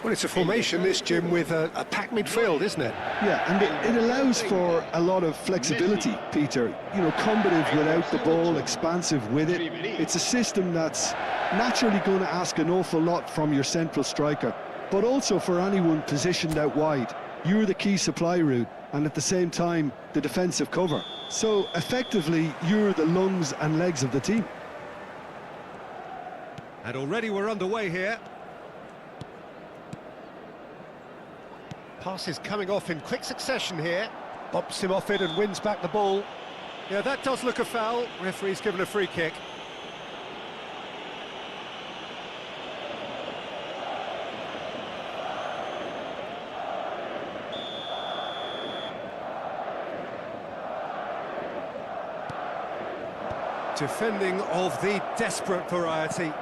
A: Well, it's a formation, this, Jim, with a packed midfield, isn't it?
B: Yeah, and it allows for a lot of flexibility, Peter. You know, combative without the ball, expansive with it. It's a system that's naturally going to ask an awful lot from your central striker, but also for anyone positioned out wide. You're the key supply route, and at the same time, the defensive cover. So, effectively, you're the lungs and legs of the team.
A: And already we're underway here. Passes coming off in quick succession here. Bumps him off it and wins back the ball. Yeah, that does look a foul. Referee's given a free kick. Defending of the desperate variety.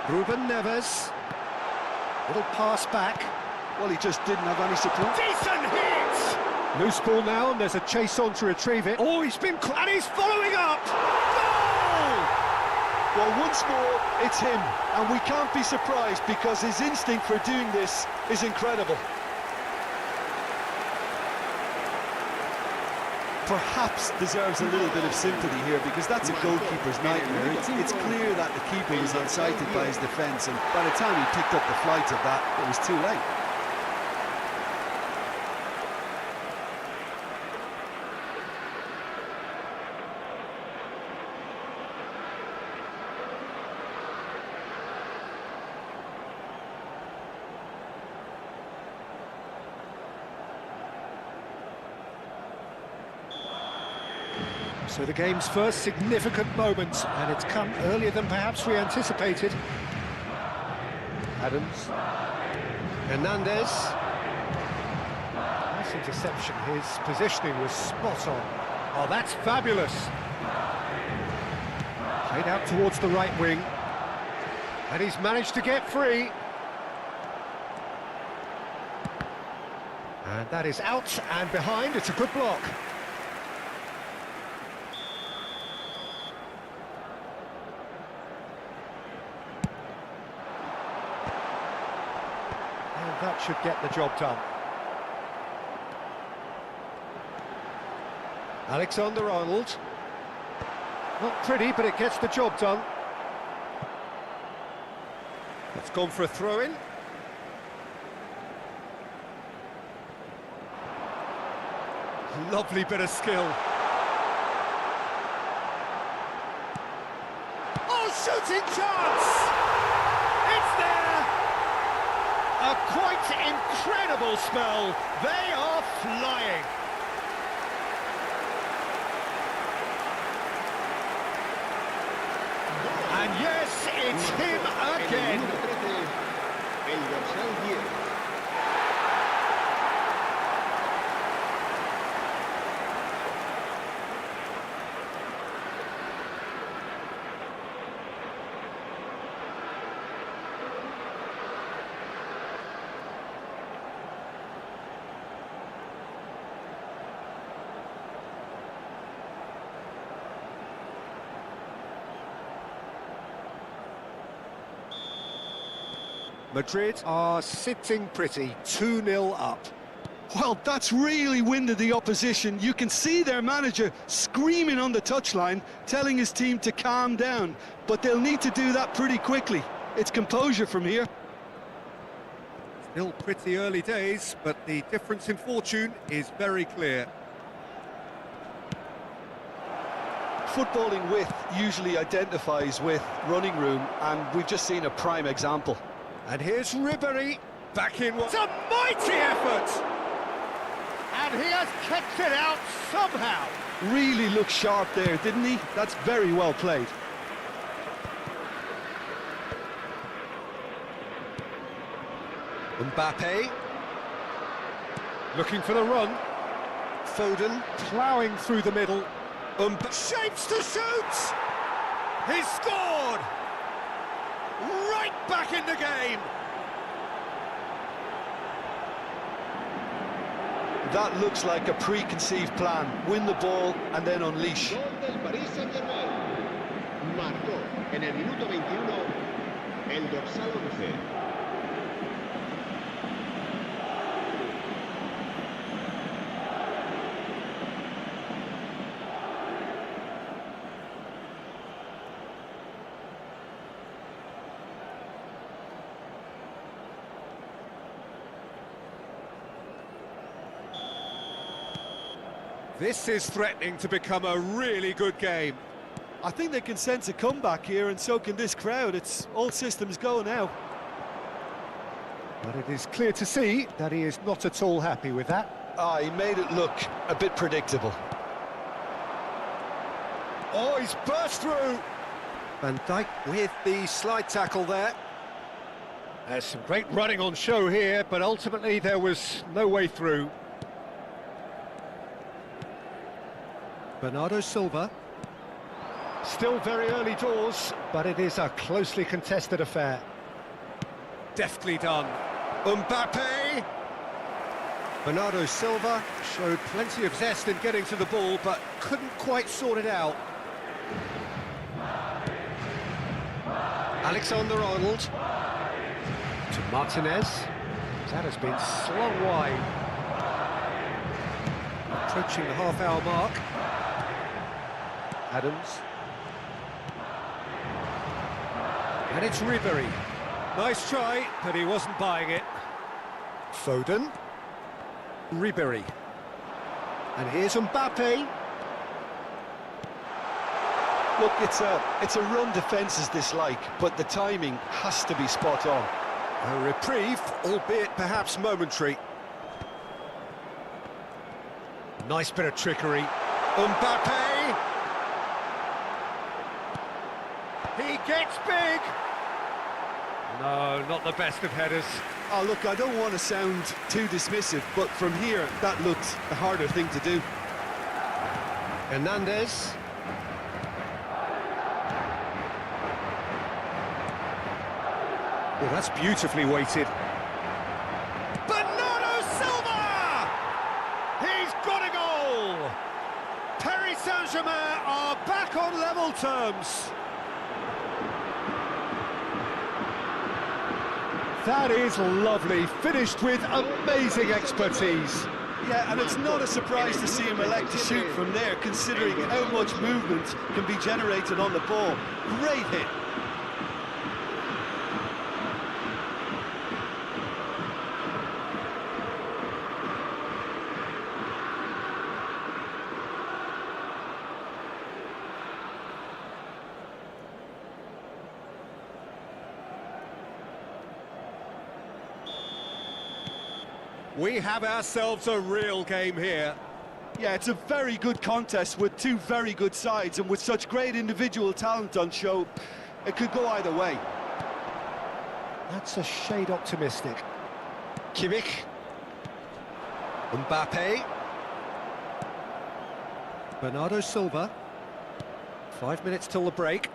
A: Ruben Neves. Little pass back.
B: Well, he just didn't have any support.
A: Decent hit! Loose ball now, and there's a chase on to retrieve it. Oh, he's been... and he's following up! Goal!
B: Well, once more, it's him. And we can't be surprised because his instinct for doing this is incredible. Perhaps deserves a little bit of sympathy here because that's a goalkeeper's nightmare. It's clear that the keeper was unsighted by his defence, and by the time he picked up the flight of that, it was too late.
A: So the game's first significant moment, and it's come earlier than perhaps we anticipated. Adams. Hernandez. Nice interception. His positioning was spot on. Oh, that's fabulous. Played out towards the right wing. And he's managed to get free. And that is out and behind. It's a good block. That should get the job done. Alexander-Arnold. Not pretty, but it gets the job done. It's gone for a throw-in. Lovely bit of skill. Oh, shooting chance! It's there! A quite incredible spell. They are flying. And yes, it's him again.
D: El dorsal 10.
A: Madrid are sitting pretty, 2-0 up.
B: Well, that's really winded the opposition. You can see their manager screaming on the touchline, telling his team to calm down. But they'll need to do that pretty quickly. It's composure from here.
A: Still pretty early days, but the difference in fortune is very clear.
B: Footballing width usually identifies with running room, and we've just seen a prime example.
A: And here's Ribéry, back in. It's a mighty effort! And he has kept it out somehow.
B: Really looked sharp there, didn't he? That's very well played.
A: Mbappe, looking for the run. Foden, ploughing through the middle. Shapes to shoot! He's scored! Right back in the game!
B: That looks like a preconceived plan. Win the ball and then unleash.
D: Gol del Paris Saint-Germain. Marcó en el minuto 21 el dorsal 11.
A: This is threatening to become a really good game.
B: I think they can sense a comeback here, and so can this crowd. It's all systems go now.
A: But it is clear to see that he is not at all happy with that.
B: He made it look a bit predictable.
A: Oh, he's burst through! Van Dijk with the slide tackle there. There's some great running on show here, but ultimately there was no way through. Bernardo Silva. Still very early doors, but it is a closely contested affair. Deftly done. Mbappe! Bernardo Silva showed plenty of zest in getting to the ball, but couldn't quite sort it out. Alexander-Arnold. To Martinez. That has been slung wide. Approaching the half-hour mark. Adams. And it's Ribéry. Nice try, but he wasn't buying it. Foden. Ribéry. And here's Mbappe.
B: Look, it's a run defence is dislike, but the timing has to be spot on.
A: A reprieve, albeit perhaps momentary. Nice bit of trickery. Mbappe! He gets big! No, not the best of headers.
B: Oh, look, I don't want to sound too dismissive, but from here, that looked the harder thing to do.
A: Hernandez. Oh, that's beautifully weighted. Bernardo Silva! He's got a goal! Paris Saint-Germain are back on level terms. That is lovely, finished with amazing expertise.
B: Yeah, and it's not a surprise to see him elect to shoot from there, considering how much movement can be generated on the ball. Great hit.
A: We have ourselves a real game here.
B: Yeah, it's a very good contest with two very good sides, and with such great individual talent on show, it could go either way.
A: That's a shade optimistic. Kimmich. Mbappe. Bernardo Silva. 5 minutes till the break.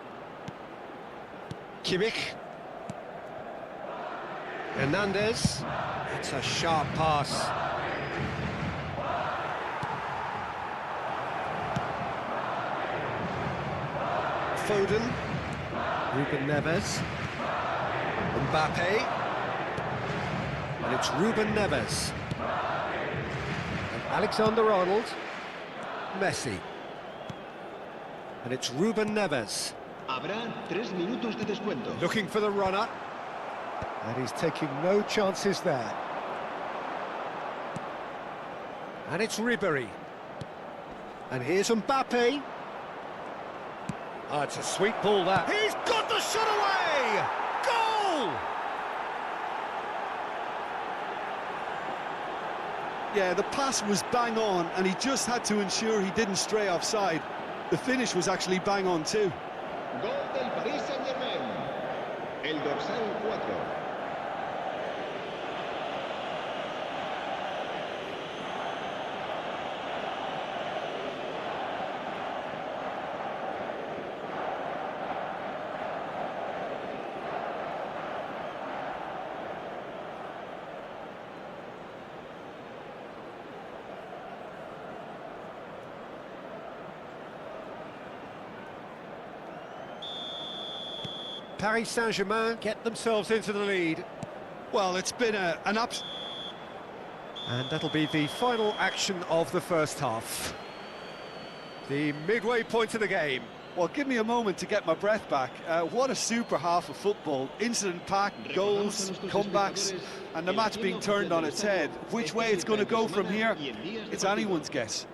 A: Kimmich. Hernandez. That's a sharp pass. Foden. Ruben Neves. Mbappe. And it's Ruben Neves. And Alexander-Arnold. Messi. And it's Ruben Neves.
D: Habrá 3 minutos de descuento.
A: Looking for the runner. And he's taking no chances there. And it's Ribéry. And here's Mbappe. Oh, it's a sweet ball, that. He's got the shot away! Goal!
B: Yeah, the pass was bang on, and he just had to ensure he didn't stray offside. The finish was actually bang on too.
D: Gol del Paris Saint-Germain. El dorsal 4.
A: Paris Saint-Germain get themselves into the lead.
B: Well, it's been an ups.
A: And that'll be the final action of the first half. The midway point of the game.
B: Well, give me a moment to get my breath back. What a super half of football. Incident-packed, goals, comebacks, and the match being turned on its head. Which way it's going to go from here, it's anyone's guess.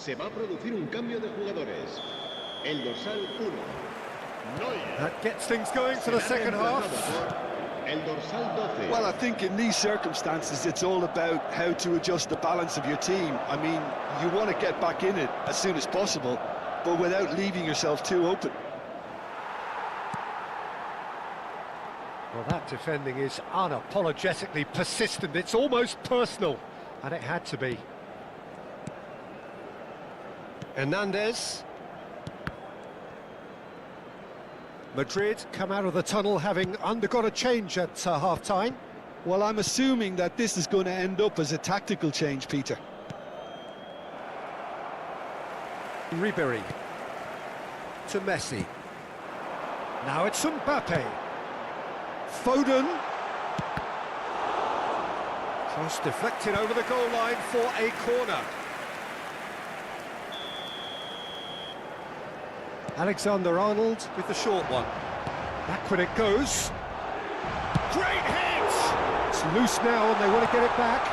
D: Se va a producir un cambio de jugadores. El dorsal 1.
A: That gets things going for the second half.
D: El dorsal 12.
B: Well, I think in these circumstances, it's all about how to adjust the balance of your team. I mean, you want to get back in it as soon as possible, but without leaving yourself too open.
A: Well, that defending is unapologetically persistent. It's almost personal, and it had to be. Hernandez. Madrid come out of the tunnel having undergone a change at half-time.
B: Well, I'm assuming that this is going to end up as a tactical change, Peter.
A: Ribéry to Messi. Now it's Mbappe. Foden. Cross deflected over the goal line for a corner. Alexander-Arnold with the short one. Back when it goes. Great hit! It's loose now and they want to get it back.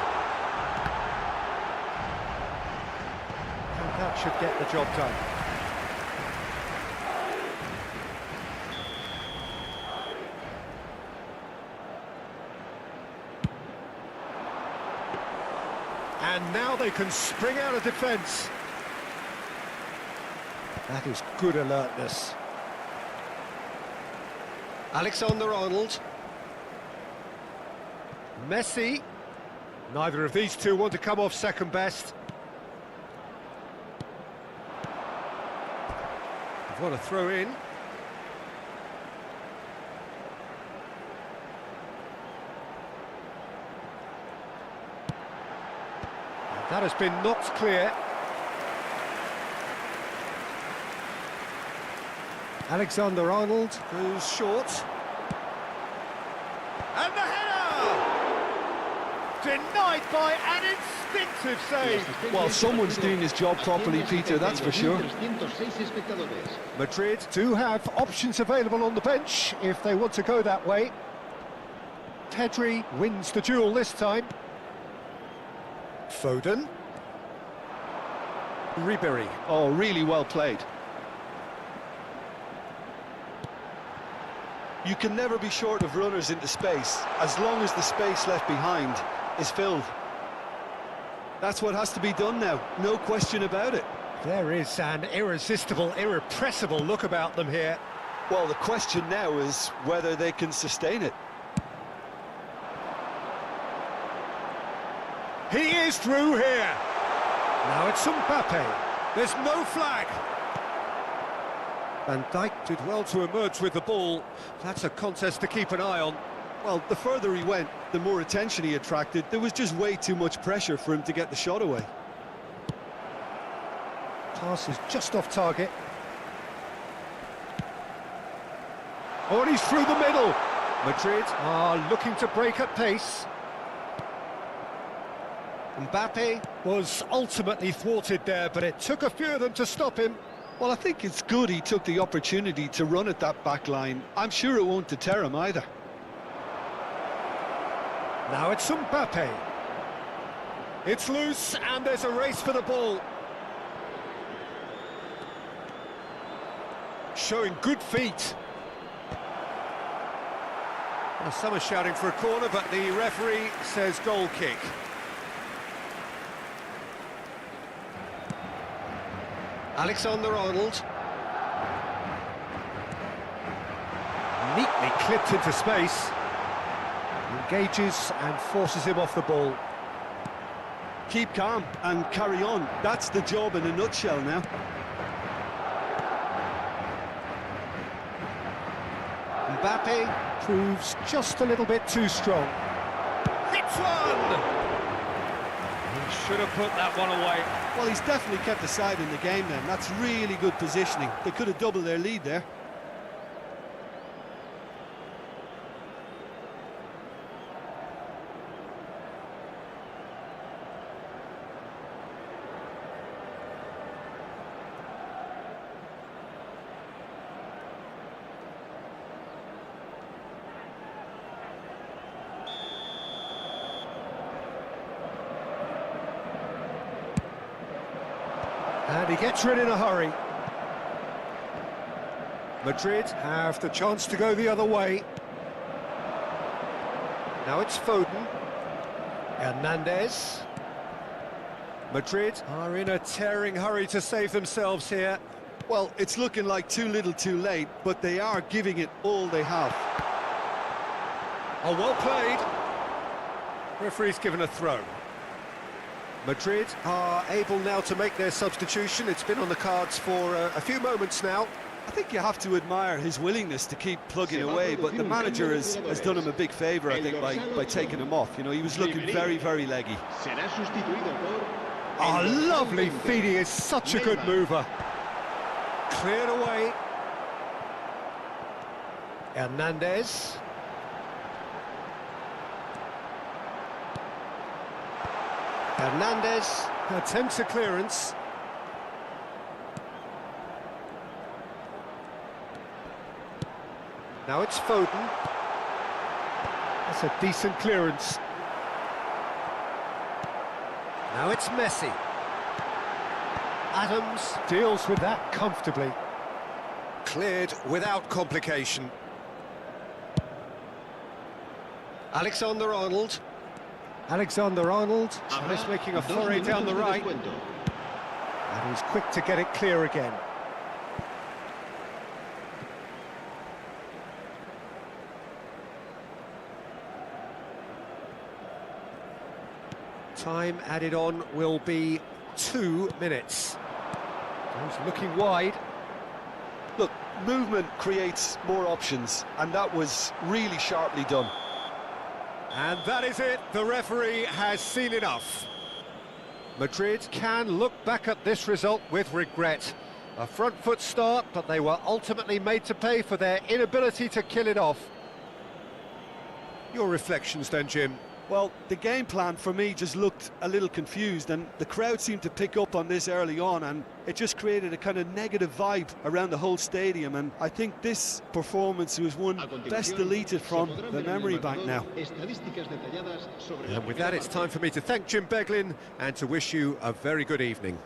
A: And that should get the job done. And now they can spring out of defence. That is good alertness. Alexander-Arnold. Messi. Neither of these two want to come off second best. They've got to throw in. That has been knocked clear. Alexander-Arnold goes short. And the header! Denied by an instinctive save.
B: Well, someone's doing his job properly, Peter, that's for sure.
A: Madrid do have options available on the bench if they want to go that way. Pedri wins the duel this time. Foden. Ribéry.
B: Oh, really well played. You can never be short of runners into space, as long as the space left behind is filled. That's what has to be done now, no question about it.
A: There is an irresistible, irrepressible look about them here.
B: Well, the question now is whether they can sustain it.
A: He is through here. Now it's Mbappe. There's no flag. Van Dijk did well to emerge with the ball. That's a contest to keep an eye on.
B: Well, the further he went, the more attention he attracted. There was just way too much pressure for him to get the shot away.
A: Pass is just off target. Oh, and he's through the middle. Madrid are looking to break at pace. Mbappe was ultimately thwarted there, but it took a few of them to stop him.
B: Well, I think it's good he took the opportunity to run at that back line. I'm sure it won't deter him either.
A: Now it's Mbappe. It's loose, and there's a race for the ball. Showing good feet. Well, some are shouting for a corner, but the referee says goal kick. Alexander-Arnold. Neatly clipped into space. Engages and forces him off the ball.
B: Keep calm and carry on. That's the job in a nutshell now.
A: Mbappe proves just a little bit too strong. Hits one! He should have put that one away.
B: Well, he's definitely kept the side in the game then. That's really good positioning. They could have doubled their lead there.
A: And he gets rid in a hurry. Madrid have the chance to go the other way. Now it's Foden. Hernandez. Madrid are in a tearing hurry to save themselves here.
B: Well, it's looking like too little too late, but they are giving it all they have.
A: Oh, well played. Referee's given a throw. Madrid are able now to make their substitution. It's been on the cards for a few moments now.
B: I think you have to admire his willingness to keep plugging away, but the manager has done him a big favour, I think, by taking him off. You know, he was looking very, very leggy.
A: Oh, lovely feed. He is such a good mover. Cleared away. Hernandez. Hernandez attempts a clearance. Now it's Foden. That's a decent clearance. Now it's Messi. Adams deals with that comfortably. Cleared without complication. Alexander-Arnold. Alexander-Arnold is making a foray down the right. And he's quick to get it clear again. Time added on will be 2 minutes. He's looking wide.
B: Look, movement creates more options, and that was really sharply done.
A: And that is it. The referee has seen enough. Madrid can look back at this result with regret. A front foot start, but they were ultimately made to pay for their inability to kill it off. Your reflections then, Jim?
B: Well, the game plan for me just looked a little confused, and the crowd seemed to pick up on this early on, and it just created a kind of negative vibe around the whole stadium. And I think this performance was one best deleted from the memory bank now.
A: And with that, it's time for me to thank Jim Beglin and to wish you a very good evening.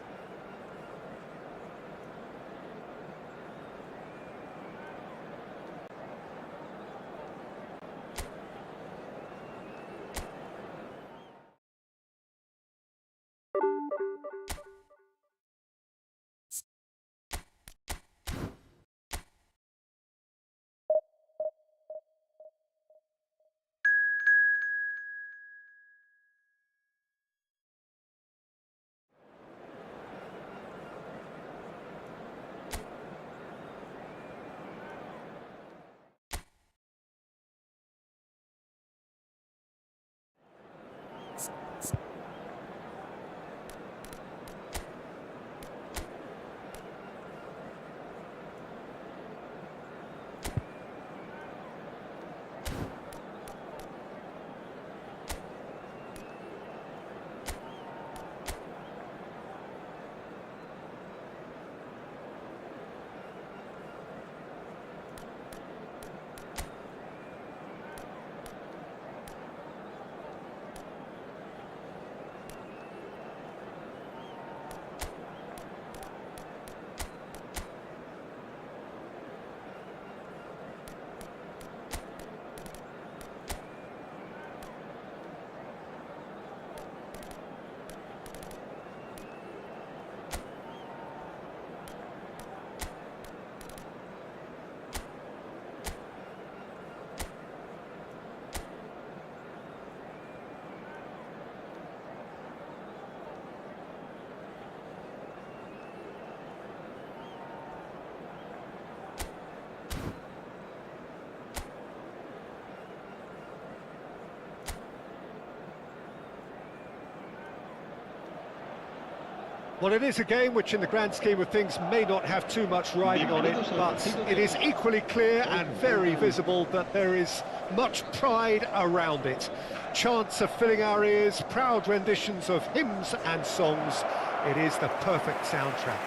A: Well, it is a game which, in the grand scheme of things, may not have too much riding on it, but it is equally clear and very visible that there is much pride around it. Chants are filling our ears, proud renditions of hymns and songs. It is the perfect soundtrack.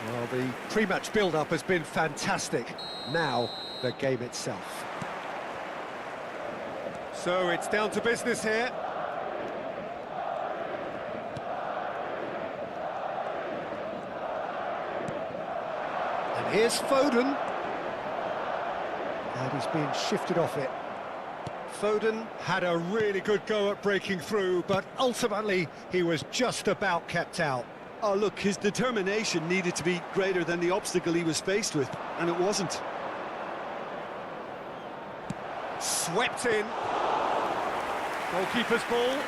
A: Well, the pre-match build-up has been fantastic. Now, the game itself. So it's down to business here. And here's Foden. And he's being shifted off it. Foden had a really good go at breaking through, but ultimately he was just about kept out.
B: Oh, look, his determination needed to be greater than the obstacle he was faced with, and it wasn't.
A: Swept in. Goalkeeper's ball.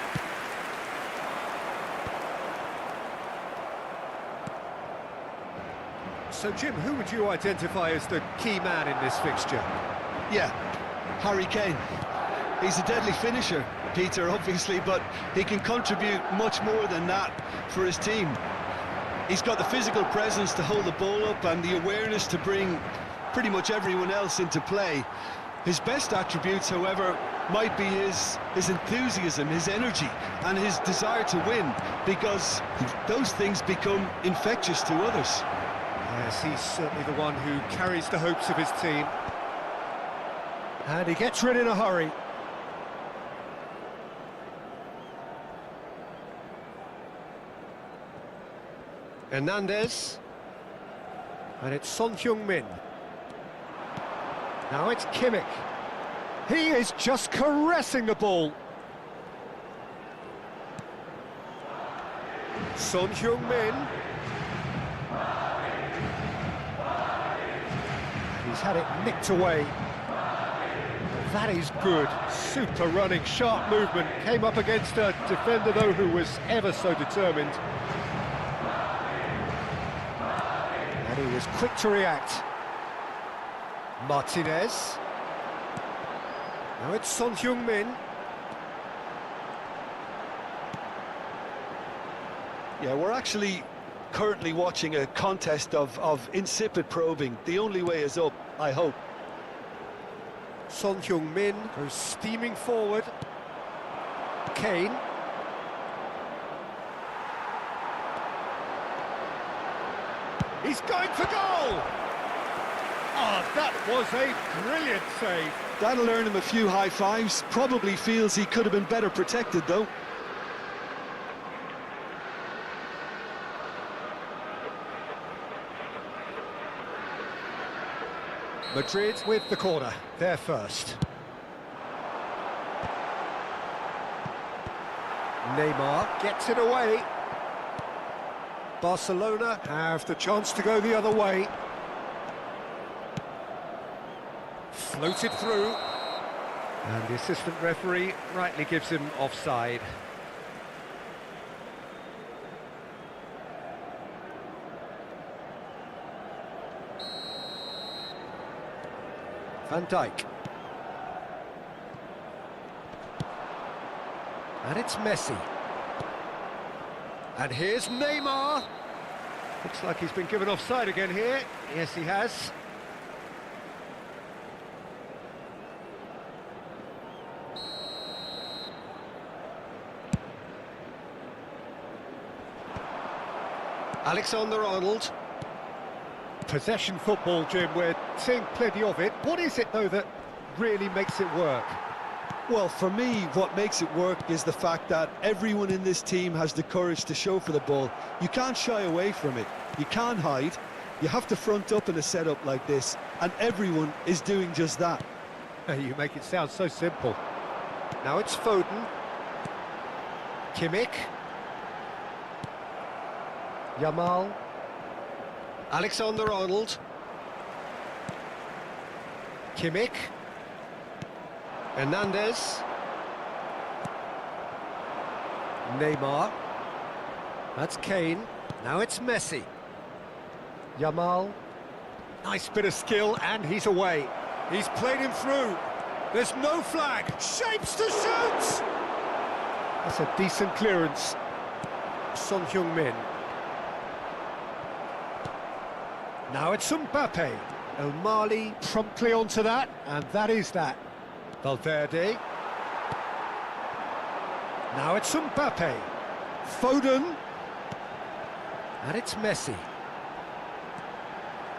A: So, Jim, who would you identify as the key man in this fixture?
B: Yeah, Harry Kane. He's a deadly finisher, Peter, obviously, but he can contribute much more than that for his team. He's got the physical presence to hold the ball up and the awareness to bring pretty much everyone else into play. His best attributes, however, might be his enthusiasm, his energy, and his desire to win, because those things become infectious to others.
A: Yes, he's certainly the one who carries the hopes of his team. And he gets rid in a hurry. Hernandez. And it's Son Heung-min. Now it's Kimmich. He is just caressing the ball. Son Heung-min. He's had it nicked away. That is good. Super running, sharp movement. Came up against a defender, though, who was ever so determined. And he was quick to react. Martinez. Now it's Son Heung-min.
B: Yeah, we're actually currently watching a contest of insipid probing. The only way is up, I hope.
A: Son Heung-min goes steaming forward. Kane. He's going for goal! Oh, that was a brilliant save.
B: That'll earn him a few high fives. Probably feels he could have been better protected, though.
A: Madrid with the corner, they're first. Neymar gets it away. Barcelona have the chance to go the other way. Floated through. And the assistant referee rightly gives him offside. Van Dijk. And it's Messi. And here's Neymar. Looks like he's been given offside again here. Yes, he has. Alexander-Arnold. Possession football, Jim, we're seeing plenty of it. What is it, though, that really makes it work?
B: Well, for me, what makes it work is the fact that everyone in this team has the courage to show for the ball. You can't shy away from it. You can't hide. You have to front up in a setup like this, and everyone is doing just that.
A: You make it sound so simple. Now it's Foden. Kimmich. Yamal. Alexander-Arnold. Kimmich. Hernandez. Neymar. That's Kane. Now it's Messi. Yamal. Nice bit of skill, and he's away. He's played him through. There's no flag. Shapes to shoot! That's a decent clearance. Son Heung-min. Now it's Mbappe. O'Malley promptly onto that, and that is that. Valverde. Now it's Mbappe. Foden. And it's Messi.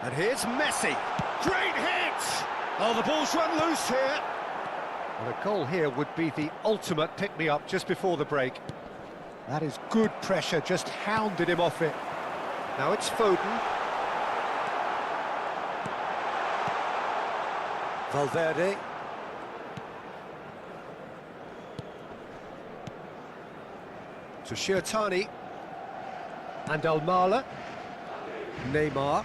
A: And here's Messi. Great hit! Oh, the ball's run loose here. And a goal here would be the ultimate pick-me-up just before the break. That is good pressure, just hounded him off it. Now it's Foden. Valverde. To Shirtani. And Almala. Neymar.